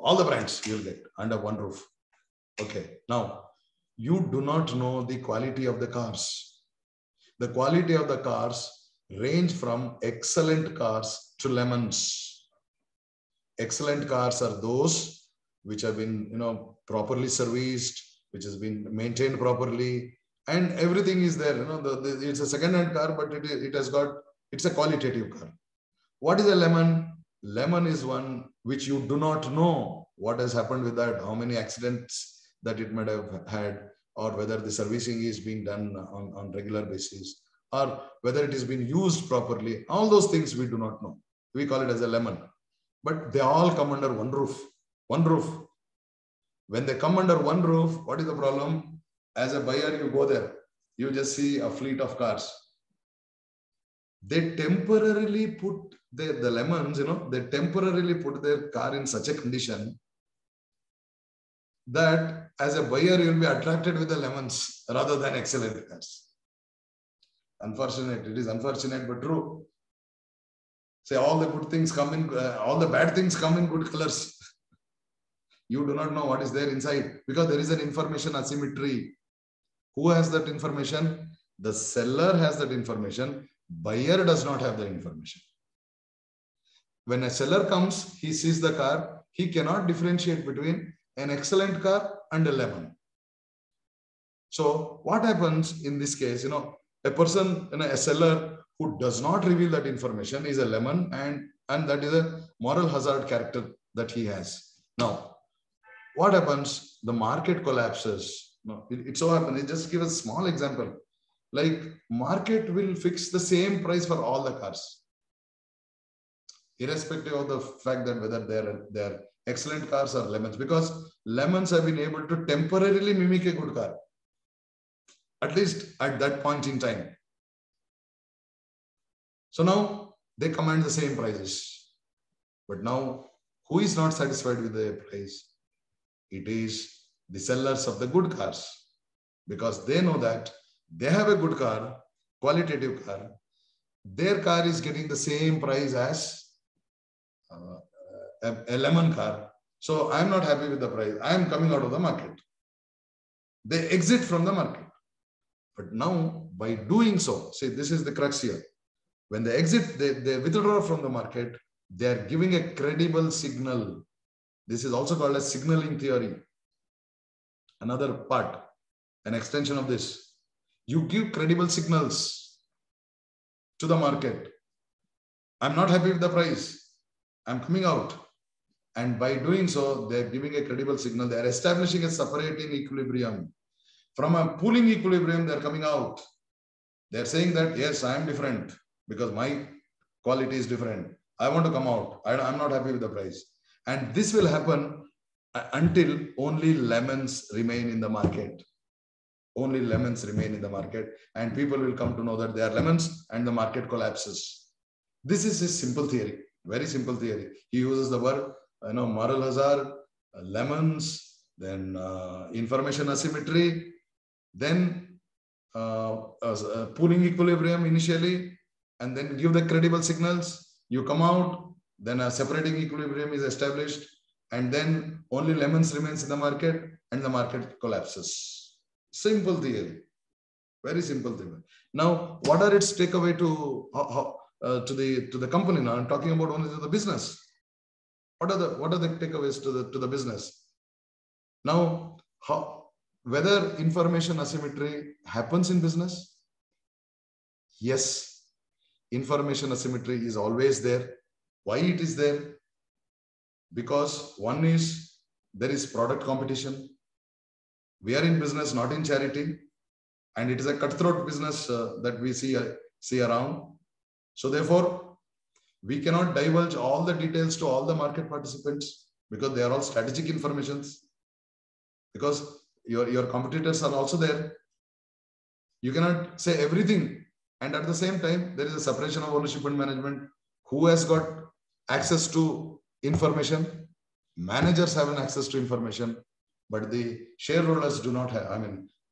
all the brands you'll get under one roof. Okay. Now, you do not know the quality of the cars. The quality of the cars range from excellent cars to lemons. Excellent cars are those which have been, properly serviced, which has been maintained properly, and everything is there. It's a second-hand car, but it's a qualitative car. What is a lemon? Lemon is one which you do not know what has happened with that, how many accidents that it might have had, or whether the servicing is being done on regular basis, or whether it is being used properly. All those things we do not know. We call it as a lemon. But they all come under one roof. One roof. When they come under one roof, what is the problem? As a buyer, you go there. You just see a fleet of cars. They temporarily put the lemons, they temporarily put their car in such a condition that as a buyer, you'll be attracted with the lemons rather than excellent cars. Unfortunate. It is unfortunate, but true. Say all the good things come in, all the bad things come in good colors. You do not know what is there inside because there is an information asymmetry. Who has that information? The seller has that information. Buyer does not have the information. When a seller comes, he sees the car. He cannot differentiate between an excellent car and a lemon. So what happens in this case? A person, a seller who does not reveal that information is a lemon, and that is a moral hazard character that he has. Now, what happens? The market collapses. No, it so happens. Just give a small example. Like market will fix the same price for all the cars, irrespective of the fact that whether they're excellent cars or lemons, because lemons have been able to temporarily mimic a good car, at least at that point in time. So now they command the same prices. But now, who is not satisfied with the price? It is the sellers of the good cars, because they know that they have a good car, qualitative car. Their car is getting the same price as a lemon car. So I'm not happy with the price. I'm coming out of the market. They exit from the market. But now, by doing so, see, this is the crux here. When they exit, they withdraw from the market, they are giving a credible signal. This is also called as signaling theory. Another part, an extension of this. You give credible signals to the market. I'm not happy with the price. I'm coming out. And by doing so, they're giving a credible signal. They're establishing a separating equilibrium. From a pooling equilibrium, they're coming out. They're saying that, yes, I am different because my quality is different. I want to come out. I'm not happy with the price. And this will happen until only lemons remain in the market. Only lemons remain in the market, and people will come to know that they are lemons, and the market collapses. This is his simple theory, very simple theory. He uses the word, moral hazard, lemons, then information asymmetry, then pooling equilibrium initially, and then give the credible signals. You come out, then a separating equilibrium is established, and then only lemons remains in the market, and the market collapses. Simple theory, very simple theory. Now, what are its takeaway to the company? Now, I'm talking about only to the business. What are the takeaways to the business? Now, whether information asymmetry happens in business? Yes, information asymmetry is always there. Why it is there? Because one is there is product competition. We are in business, not in charity, and it is a cutthroat business that we see around. So therefore, we cannot divulge all the details to all the market participants because they are all strategic informations. Because your competitors are also there. You cannot say everything, and at the same time, there is a separation of ownership and management. Who has got access to information? Managers have an access to information. But the shareholders do not have,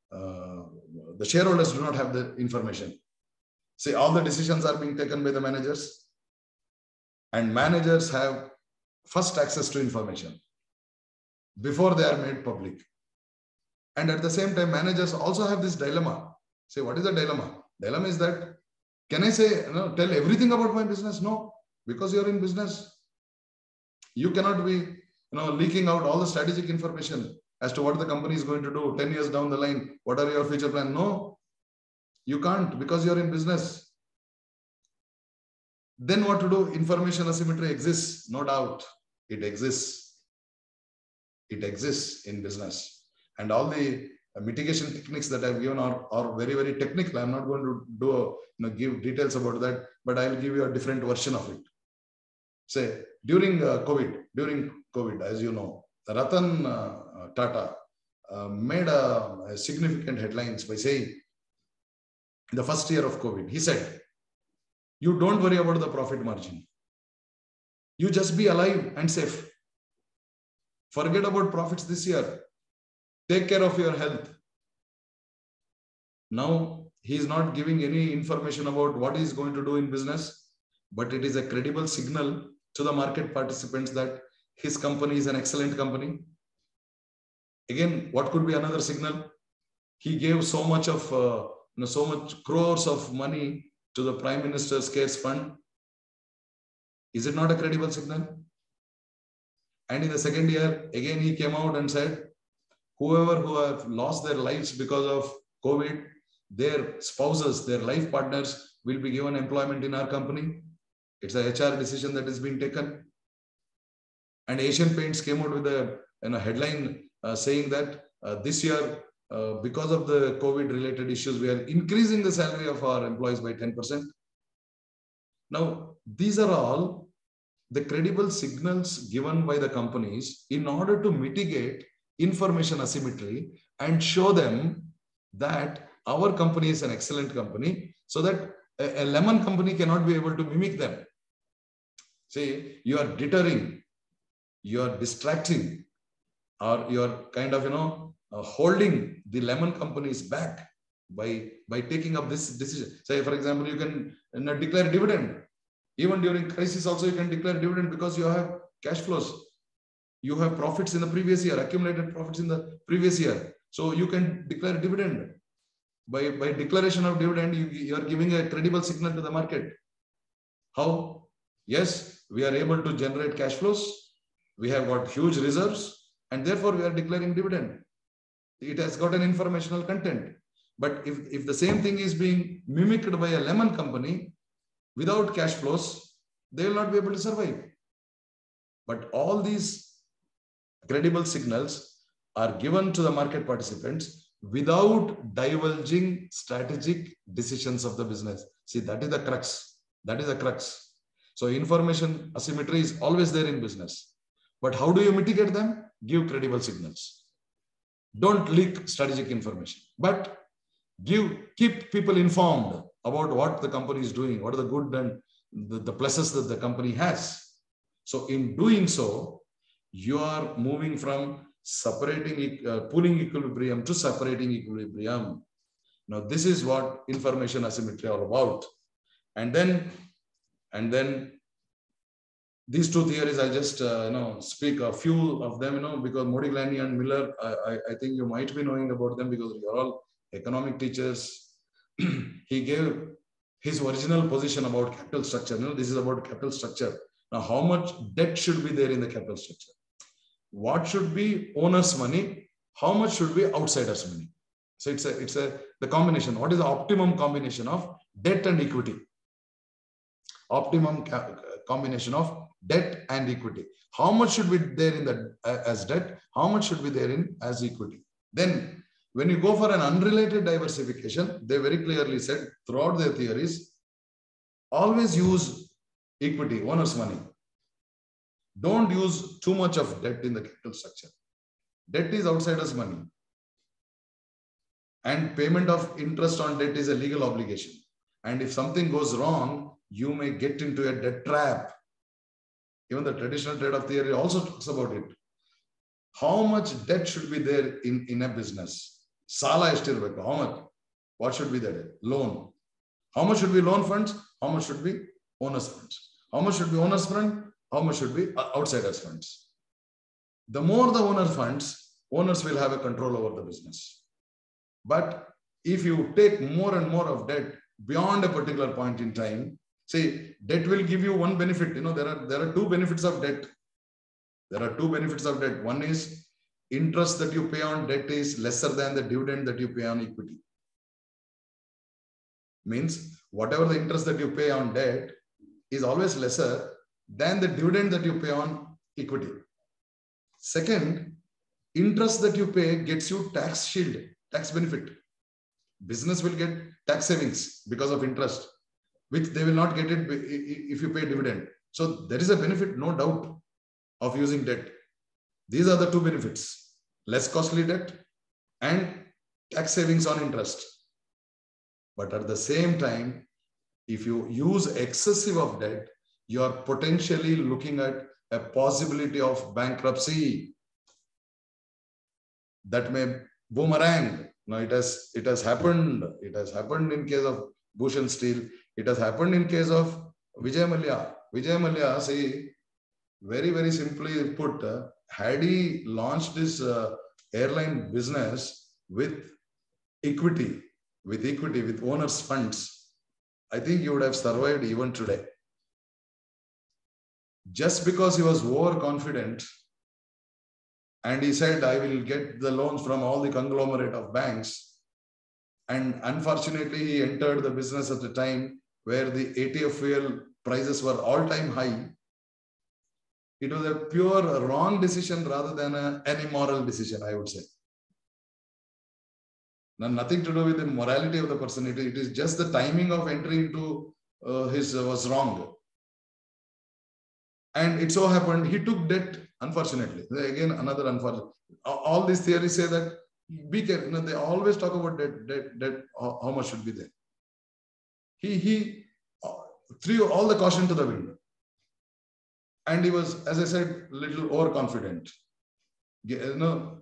the shareholders do not have the information. See, all the decisions are being taken by the managers, and managers have first access to information before they are made public. And at the same time, managers also have this dilemma. Say, what is the dilemma? Dilemma is that, can I say, tell everything about my business? No, because you're in business. You cannot be, leaking out all the strategic information as to what the company is going to do 10 years down the line. What are your future plans? No, you can't, because you're in business. Then what to do? Information asymmetry exists, no doubt. It exists. It exists in business. And all the mitigation techniques that I've given are very, very technical. I'm not going to give details about that, but I'll give you a different version of it. Say, during COVID, as you know, Ratan Tata made a significant headlines by saying, in the first year of COVID, he said, you don't worry about the profit margin. You just be alive and safe. Forget about profits this year. Take care of your health. Now, he is not giving any information about what he is going to do in business, but it is a credible signal to the market participants that his company is an excellent company. Again, what could be another signal? he gave so much of, so much crores of money to the Prime Minister's Cares Fund. Is it not a credible signal? And in the second year, again, he came out and said, whoever who have lost their lives because of COVID, their spouses, their life partners will be given employment in our company. It's a HR decision that has been taken. And Asian Paints came out with a headline saying that this year, because of the COVID-related issues, we are increasing the salary of our employees by 10%. Now, these are all the credible signals given by the companies in order to mitigate information asymmetry and show them that our company is an excellent company, so that a lemon company cannot be able to mimic them. Say, you are deterring, you are distracting, or you are kind of, holding the lemon companies back by taking up this decision. Say, for example, you can declare dividend. Even during crisis also, you can declare dividend because you have cash flows. You have profits in the previous year, accumulated profits in the previous year. So you can declare dividend. By declaration of dividend, you are giving a credible signal to the market. How? Yes, we are able to generate cash flows. We have got huge reserves, and therefore we are declaring dividend. It has got an informational content. But if the same thing is being mimicked by a lemon company without cash flows, they will not be able to survive. But all these credible signals are given to the market participants without divulging strategic decisions of the business. See, that is the crux. That is the crux. So information asymmetry is always there in business. But how do you mitigate them? Give credible signals. Don't leak strategic information, but keep people informed about what the company is doing, what are the good and the pluses that the company has. So in doing so, you are moving from pulling equilibrium to separating equilibrium. Now, this is what information asymmetry are about. And then these two theories, I'll just speak a few of them, because Modigliani and Miller, I think you might be knowing about them because you're all economic teachers. He gave his original position about capital structure. This is about capital structure. Now, how much debt should be there in the capital structure? What should be owner's money? How much should be outsider's money? So it's the combination. What is the optimum combination of debt and equity? Optimum combination of debt and equity. How much should be there in as debt? How much should be there in as equity? Then, when you go for an unrelated diversification, they very clearly said throughout their theories, always use equity, owner's money. Don't use too much of debt in the capital structure. Debt is outsider's money. And payment of interest on debt is a legal obligation. And if something goes wrong, you may get into a debt trap. Even the traditional trade-off theory also talks about it. How much debt should be there in a business? Sala estirbeku. How much? What should be there? Loan. How much should be loan funds? How much should be owner's funds? How much should be owner's fund? How much should be outsider's funds? The more the owner funds, owners will have a control over the business. But if you take more and more of debt beyond a particular point in time, see, debt will give you one benefit. There are two benefits of debt. There are two benefits of debt. One is interest that you pay on debt is lesser than the dividend that you pay on equity. Means whatever the interest that you pay on debt is always lesser than the dividend that you pay on equity. Second, interest that you pay gets you tax shield, tax benefit. Business will get tax savings because of interest, which they will not get it if you pay dividend. So there is a benefit, no doubt, of using debt. These are the two benefits: less costly debt and tax savings on interest. But at the same time, if you use excessive of debt, you are potentially looking at a possibility of bankruptcy that may boomerang. Now it has happened. It has happened in case of Bhushan Steel. It has happened in case of Vijay Mallya. Vijay Mallya, see, very, very simply put, had he launched this airline business with equity, with owners' funds, I think you would have survived even today. Just because he was overconfident and he said, I will get the loans from all the conglomerate of banks. And unfortunately, he entered the business at a time where the ATF fuel prices were all-time high. It was a pure wrong decision rather than an immoral decision, I would say. Now, nothing to do with the morality of the person. It is just the timing of entry into his was wrong. And it so happened he took debt, unfortunately. Again, another unfortunate. All these theories say that be careful. You know, they always talk about debt, how much should be there. He threw all the caution to the wind. And he was, as I said, a little overconfident. You know,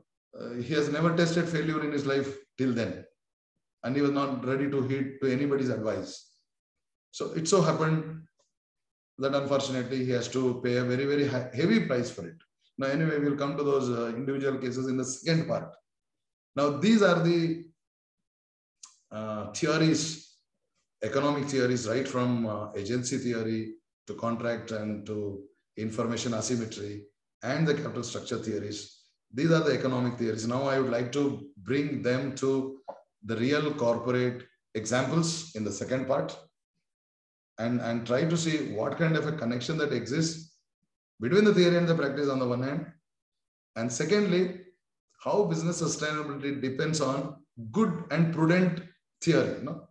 he has never tested failure in his life till then. And he was not ready to heed to anybody's advice. So it so happened that unfortunately he has to pay a very, very heavy price for it. Now, anyway, we'll come to those individual cases in the second part. Now, these are the theories, economic theories, right from agency theory to contract and to information asymmetry and the capital structure theories. These are the economic theories. Now, I would like to bring them to the real corporate examples in the second part. And try to see what kind of a connection that exists between the theory and the practice on the one hand. And secondly, how business sustainability depends on good and prudent theory. You know,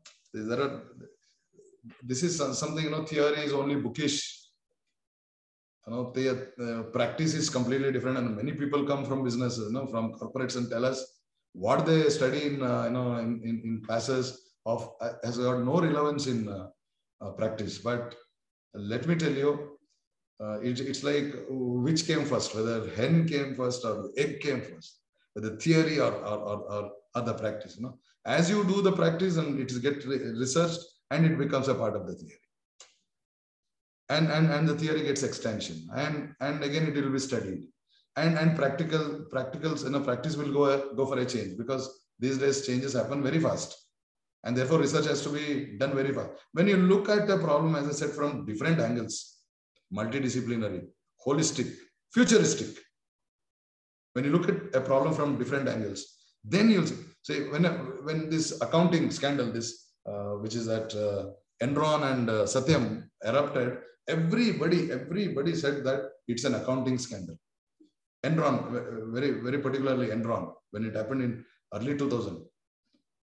this is something, you know, theory is only bookish. You know, the practice is completely different. And many people come from business, you know, from corporates and tell us what they study in, in classes of has got no relevance in practice. But let me tell you, it's like which came first, whether hen came first or the egg came first, whether theory or the practice. You know, as you do the practice and it is researched and it becomes a part of the theory, and the theory gets extension, and again it will be studied, and practicals, you know, practice will go for a change, because these days changes happen very fast. And therefore, research has to be done very fast. When you look at the problem, as I said, from different angles, multidisciplinary, holistic, futuristic, when you look at a problem from different angles, then you'll say, when this accounting scandal, this which is that Enron and Satyam erupted, everybody said that it's an accounting scandal. Enron, very particularly Enron, when it happened in early 2000.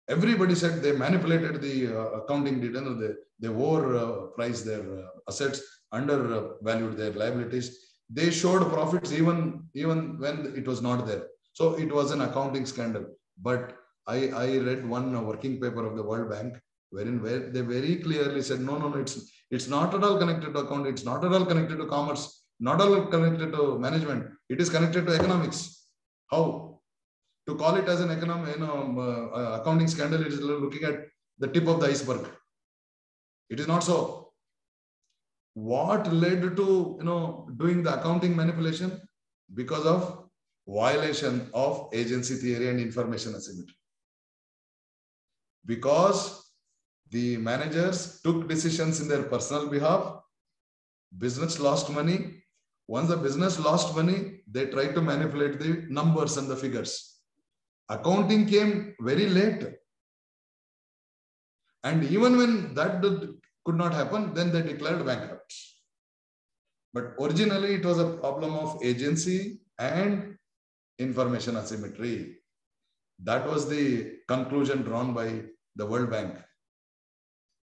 Everybody said they manipulated the accounting data, they overpriced their assets, undervalued their liabilities. They showed profits even when it was not there. So it was an accounting scandal. But I read one working paper of the World Bank where they very clearly said, no, it's not at all connected to accounting, it's not at all connected to commerce, not at all connected to management. It is connected to economics. How? To call it as an accounting scandal, it is looking at the tip of the iceberg. It is not so. What led to doing the accounting manipulation? Because of violation of agency theory and information asymmetry. Because the managers took decisions in their personal behalf, business lost money. Once the business lost money, they tried to manipulate the numbers and the figures. Accounting came very late. And even when that could not happen, then they declared bankrupt. But originally, it was a problem of agency and information asymmetry. That was the conclusion drawn by the World Bank.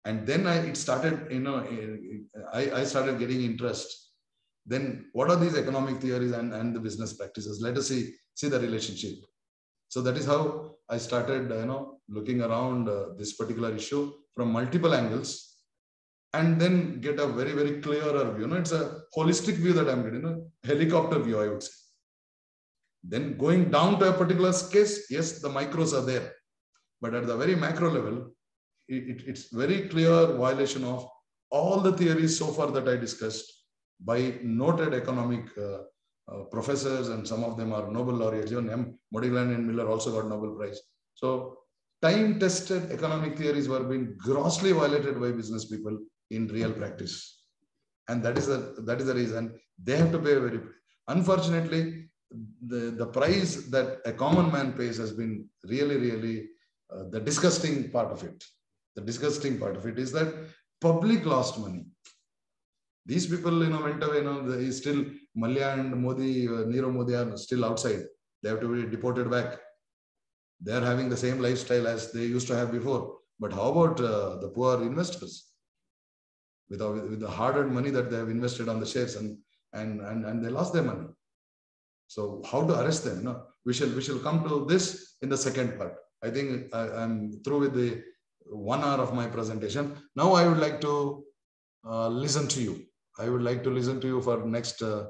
And then I started getting interest. Then what are these economic theories and the business practices? Let us see the relationship. So that is how I started, looking around this particular issue from multiple angles, and then get a very, very clearer view. It's a holistic view that I'm getting, helicopter view, I would say. Then going down to a particular case, yes, the micros are there, but at the very macro level, it's very clear violation of all the theories so far that I discussed by noted economic professors, and some of them are Nobel laureates. Even M. Modigliani and Miller also got Nobel Prize. So time-tested economic theories were being grossly violated by business people in real practice. And that is the reason they have to pay a very, unfortunately, the price that a common man pays has been really the disgusting part of it. The disgusting part of it is that public lost money. These people, went away, still Malia and Modi, Nirav Modi are still outside. They have to be deported back. They are having the same lifestyle as they used to have before. But how about the poor investors? With the hard-earned money that they have invested on the shares and they lost their money. So how to arrest them? We shall come to this in the second part. I think I'm through with the 1 hour of my presentation. Now I would like to listen to you. I would like to listen to you for next 10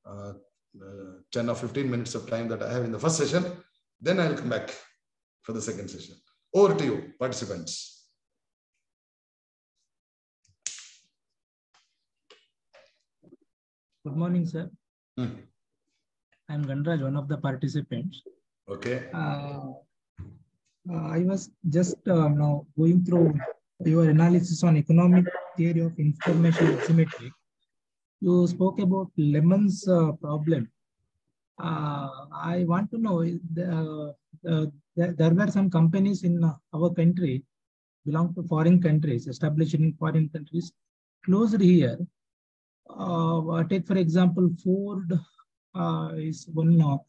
or 15 minutes of time that I have in the first session. Then I'll come back for the second session. Over to you, participants. Good morning, sir. I'm Ganraj, one of the participants. Okay. I was just now going through your analysis on economic theory of information asymmetry. You spoke about Lemon's problem. I want to know, there were some companies in our country, belong to foreign countries, established in foreign countries, closed here. Take for example, Ford is one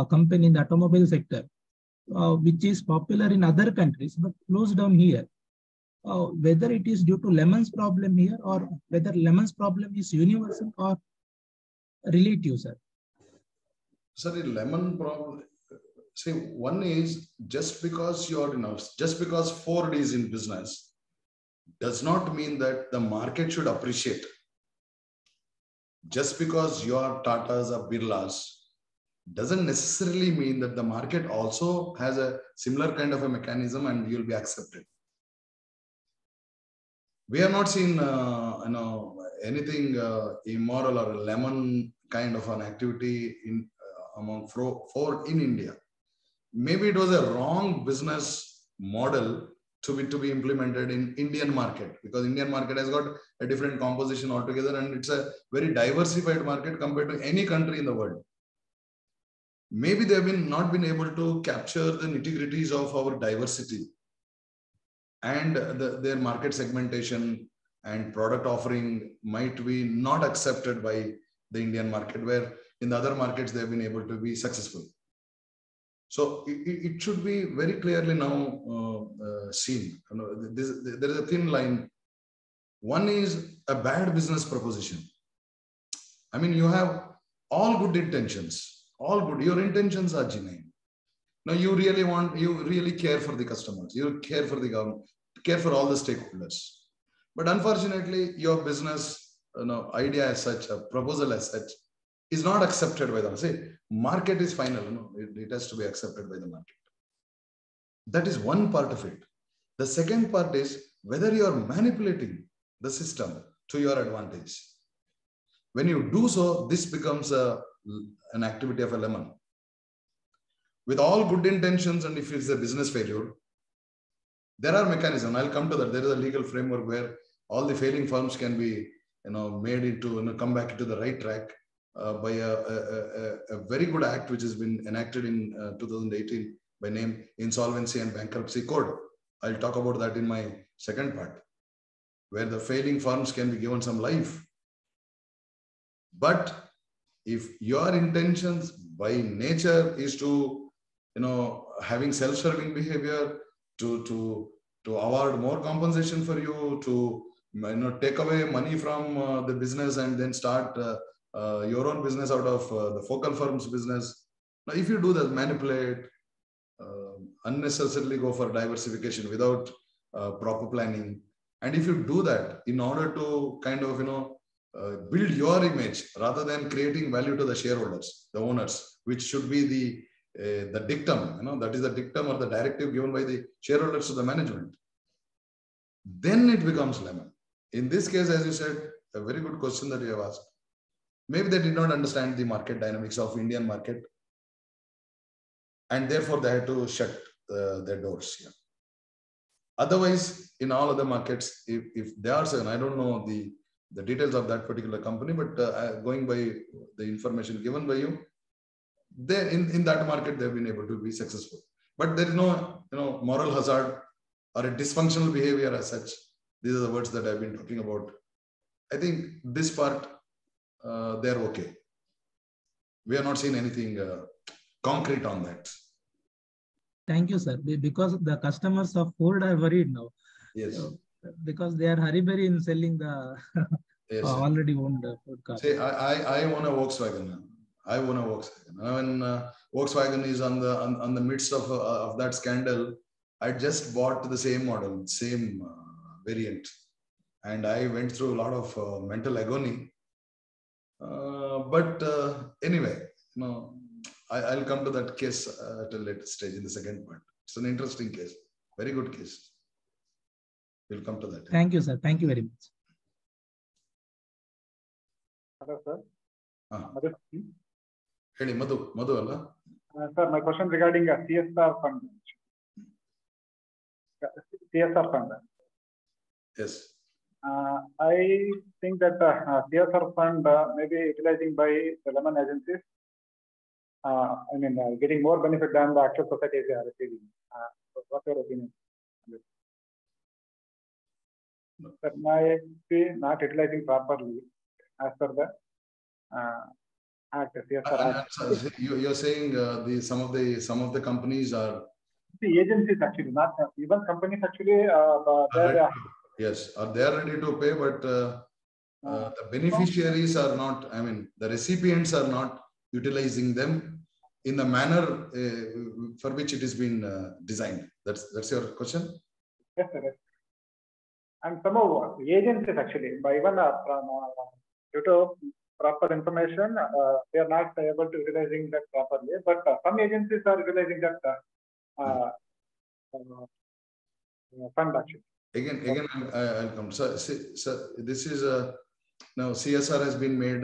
company in the automobile sector, which is popular in other countries, but closed down here. Whether it is due to Lemon's problem here or whether Lemon's problem is universal or relative, sir. Sorry, Lemon problem. See, one is just because just because Ford is in business does not mean that the market should appreciate. Just because your Tatas or Birlas doesn't necessarily mean that the market also has a similar kind of a mechanism and you'll be accepted. We have not seen anything immoral or a Lemon kind of an activity in among Ford in India. Maybe it was a wrong business model to be implemented in Indian market, because Indian market has got a different composition altogether and it's a very diversified market compared to any country in the world. Maybe they have not been able to capture the nitty-gritties of our diversity and their market segmentation and product offering might be not accepted by the Indian market, where in the other markets they have been able to be successful. So it should be very clearly now seen. There is a thin line. One is a bad business proposition. I mean, you have all good intentions, all good. Your intentions are genuine. Now you really care for the customers, you care for the government, care for all the stakeholders. But unfortunately, your business idea as such, a proposal as such, is not accepted by them. Say, market is final, it has to be accepted by the market. That is one part of it. The second part is whether you are manipulating the system to your advantage. When you do so, this becomes an activity of a lemon. With all good intentions, and if it's a business failure, there are mechanisms. I'll come to that. There is a legal framework where all the failing firms can be made into, come back into the right track by a very good act which has been enacted in 2018 by name Insolvency and Bankruptcy Code. I'll talk about that in my second part, where the failing firms can be given some life. But if your intentions by nature is to, having self-serving behavior, to award more compensation for you, to take away money from the business and then start your own business out of the focal firm's business. Now, if you do that, manipulate, unnecessarily go for diversification without proper planning, and if you do that in order to kind of build your image rather than creating value to the shareholders, the owners, which should be the dictum, that is the dictum or the directive given by the shareholders to the management, then it becomes lemon. In this case, as you said, a very good question that you have asked. Maybe they did not understand the market dynamics of Indian market, and therefore they had to shut their doors. Yeah. Otherwise, in all other markets, if they are certain, I don't know the details of that particular company, but going by the information given by you, they in that market they've been able to be successful. But there is no moral hazard or a dysfunctional behavior as such. These are the words that I've been talking about. I think this part they're okay. We have not seen anything concrete on that. Thank you, sir. Because the customers of Ford are worried now. Yes. Because they are hurry-burry in selling the yes, already owned Ford car. See, I own a Volkswagen. I own a Volkswagen. When Volkswagen is on the midst of that scandal, I just bought the same model, same variant, and I went through a lot of mental agony. But anyway, I'll come to that case at a later stage in the second part. It's an interesting case, very good case. We'll come to that. Thank you, sir. Thank you very much. Hello, sir. Madhu. Hey, Madhu Allah. Sir, my question regarding a CSR fund. CSR fund. Yes. I think that CSR fund may be utilizing by the lemon agencies. I mean, getting more benefit than the actual societies they are receiving. What's your opinion? That might be not utilizing properly as per the Act. CSR Act. You're saying some of the companies are the agencies actually, not even companies actually. Yes, they are ready to pay, but the beneficiaries are not. I mean, the recipients are not utilizing them in the manner for which it has been designed. That's your question? Yes, sir. Yes. And some of the agencies actually, by even due to proper information, they are not able to utilizing that properly. But some agencies are utilizing that fund actually. Again, I'll come. So this is now CSR has been made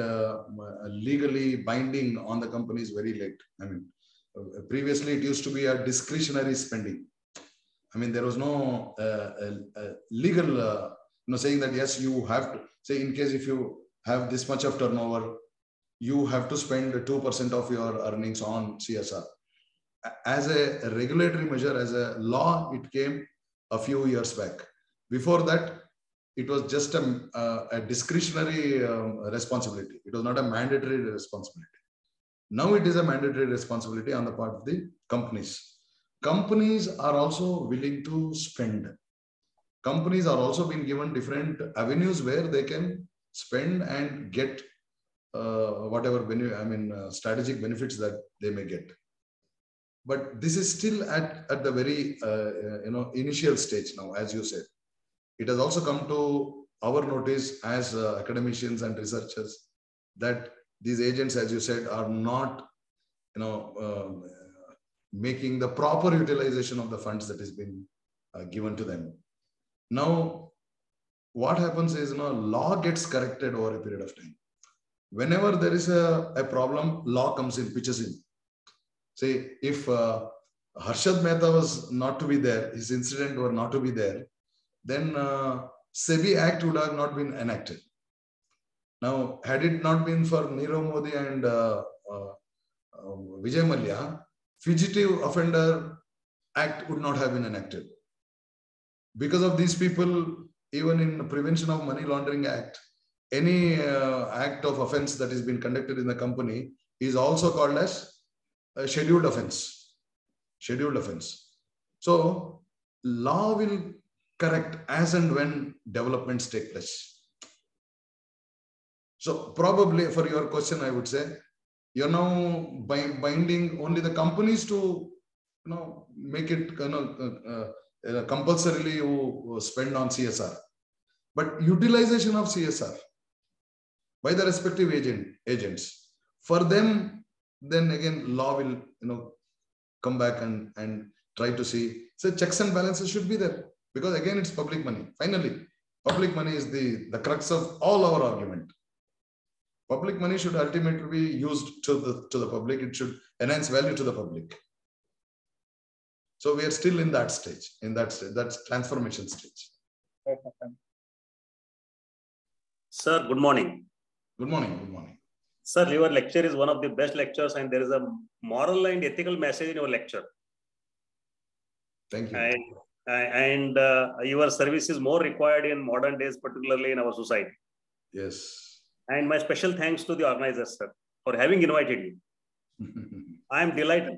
legally binding on the companies very late. I mean, previously it used to be a discretionary spending. I mean, there was no legal, saying that yes, you have to say in case if you have this much of turnover, you have to spend 2% of your earnings on CSR. As a regulatory measure, as a law, it came a few years back. Before that, it was just a discretionary responsibility. It was not a mandatory responsibility. Now it is a mandatory responsibility on the part of the companies. Companies are also willing to spend. Companies are also being given different avenues where they can spend and get whatever strategic benefits that they may get. But this is still at the very initial stage now, as you said. It has also come to our notice as academicians and researchers that these agents, as you said, are not making the proper utilization of the funds that has been given to them. Now, what happens is, law gets corrected over a period of time. Whenever there is a problem, law comes in, pitches in. Say, if Harshad Mehta was not to be there, his incident were not to be there, then SEBI Act would have not been enacted. Now, had it not been for Nirav Modi and Vijay Mallya, Fugitive Offender Act would not have been enacted. Because of these people, even in the Prevention of Money Laundering Act, any act of offense that has been conducted in the company is also called as a scheduled offense. Scheduled offense. So, law will correct as and when developments take place. So, probably for your question, I would say, you're now binding only the companies to, make it compulsorily you spend on CSR. But utilization of CSR by the respective agents, for them, then again, law will, come back and try to see. So checks and balances should be there, because again, it's public money. Finally, public money is the crux of all our argument. Public money should ultimately be used to the public. It should enhance value to the public. So we are still in that stage, that's transformation stage. Sir, good morning. Good morning. Good morning. Sir, your lecture is one of the best lectures, and there is a moral and ethical message in your lecture. Thank you. And your service is more required in modern days, particularly in our society. Yes. And my special thanks to the organizers, sir, for having invited me. I am delighted.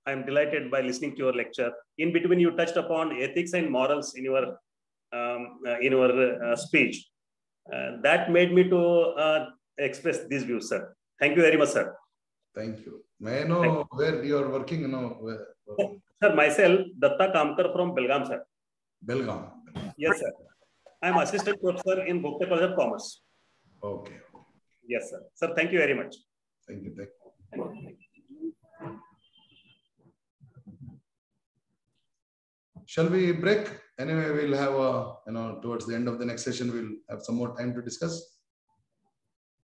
I am delighted by listening to your lecture. In between, you touched upon ethics and morals in your speech. That made me to express these views, sir. Thank you very much, sir. Thank you. May I know where you are working? Sir, myself, Datta Kamkar from Belgaum, sir. Belgaum. Yes, sir. I am assistant professor in Gupta College of Commerce. Okay. Yes, sir. Sir, thank you very much. Thank you. Shall we break? Anyway, we'll have towards the end of the next session, we'll have some more time to discuss.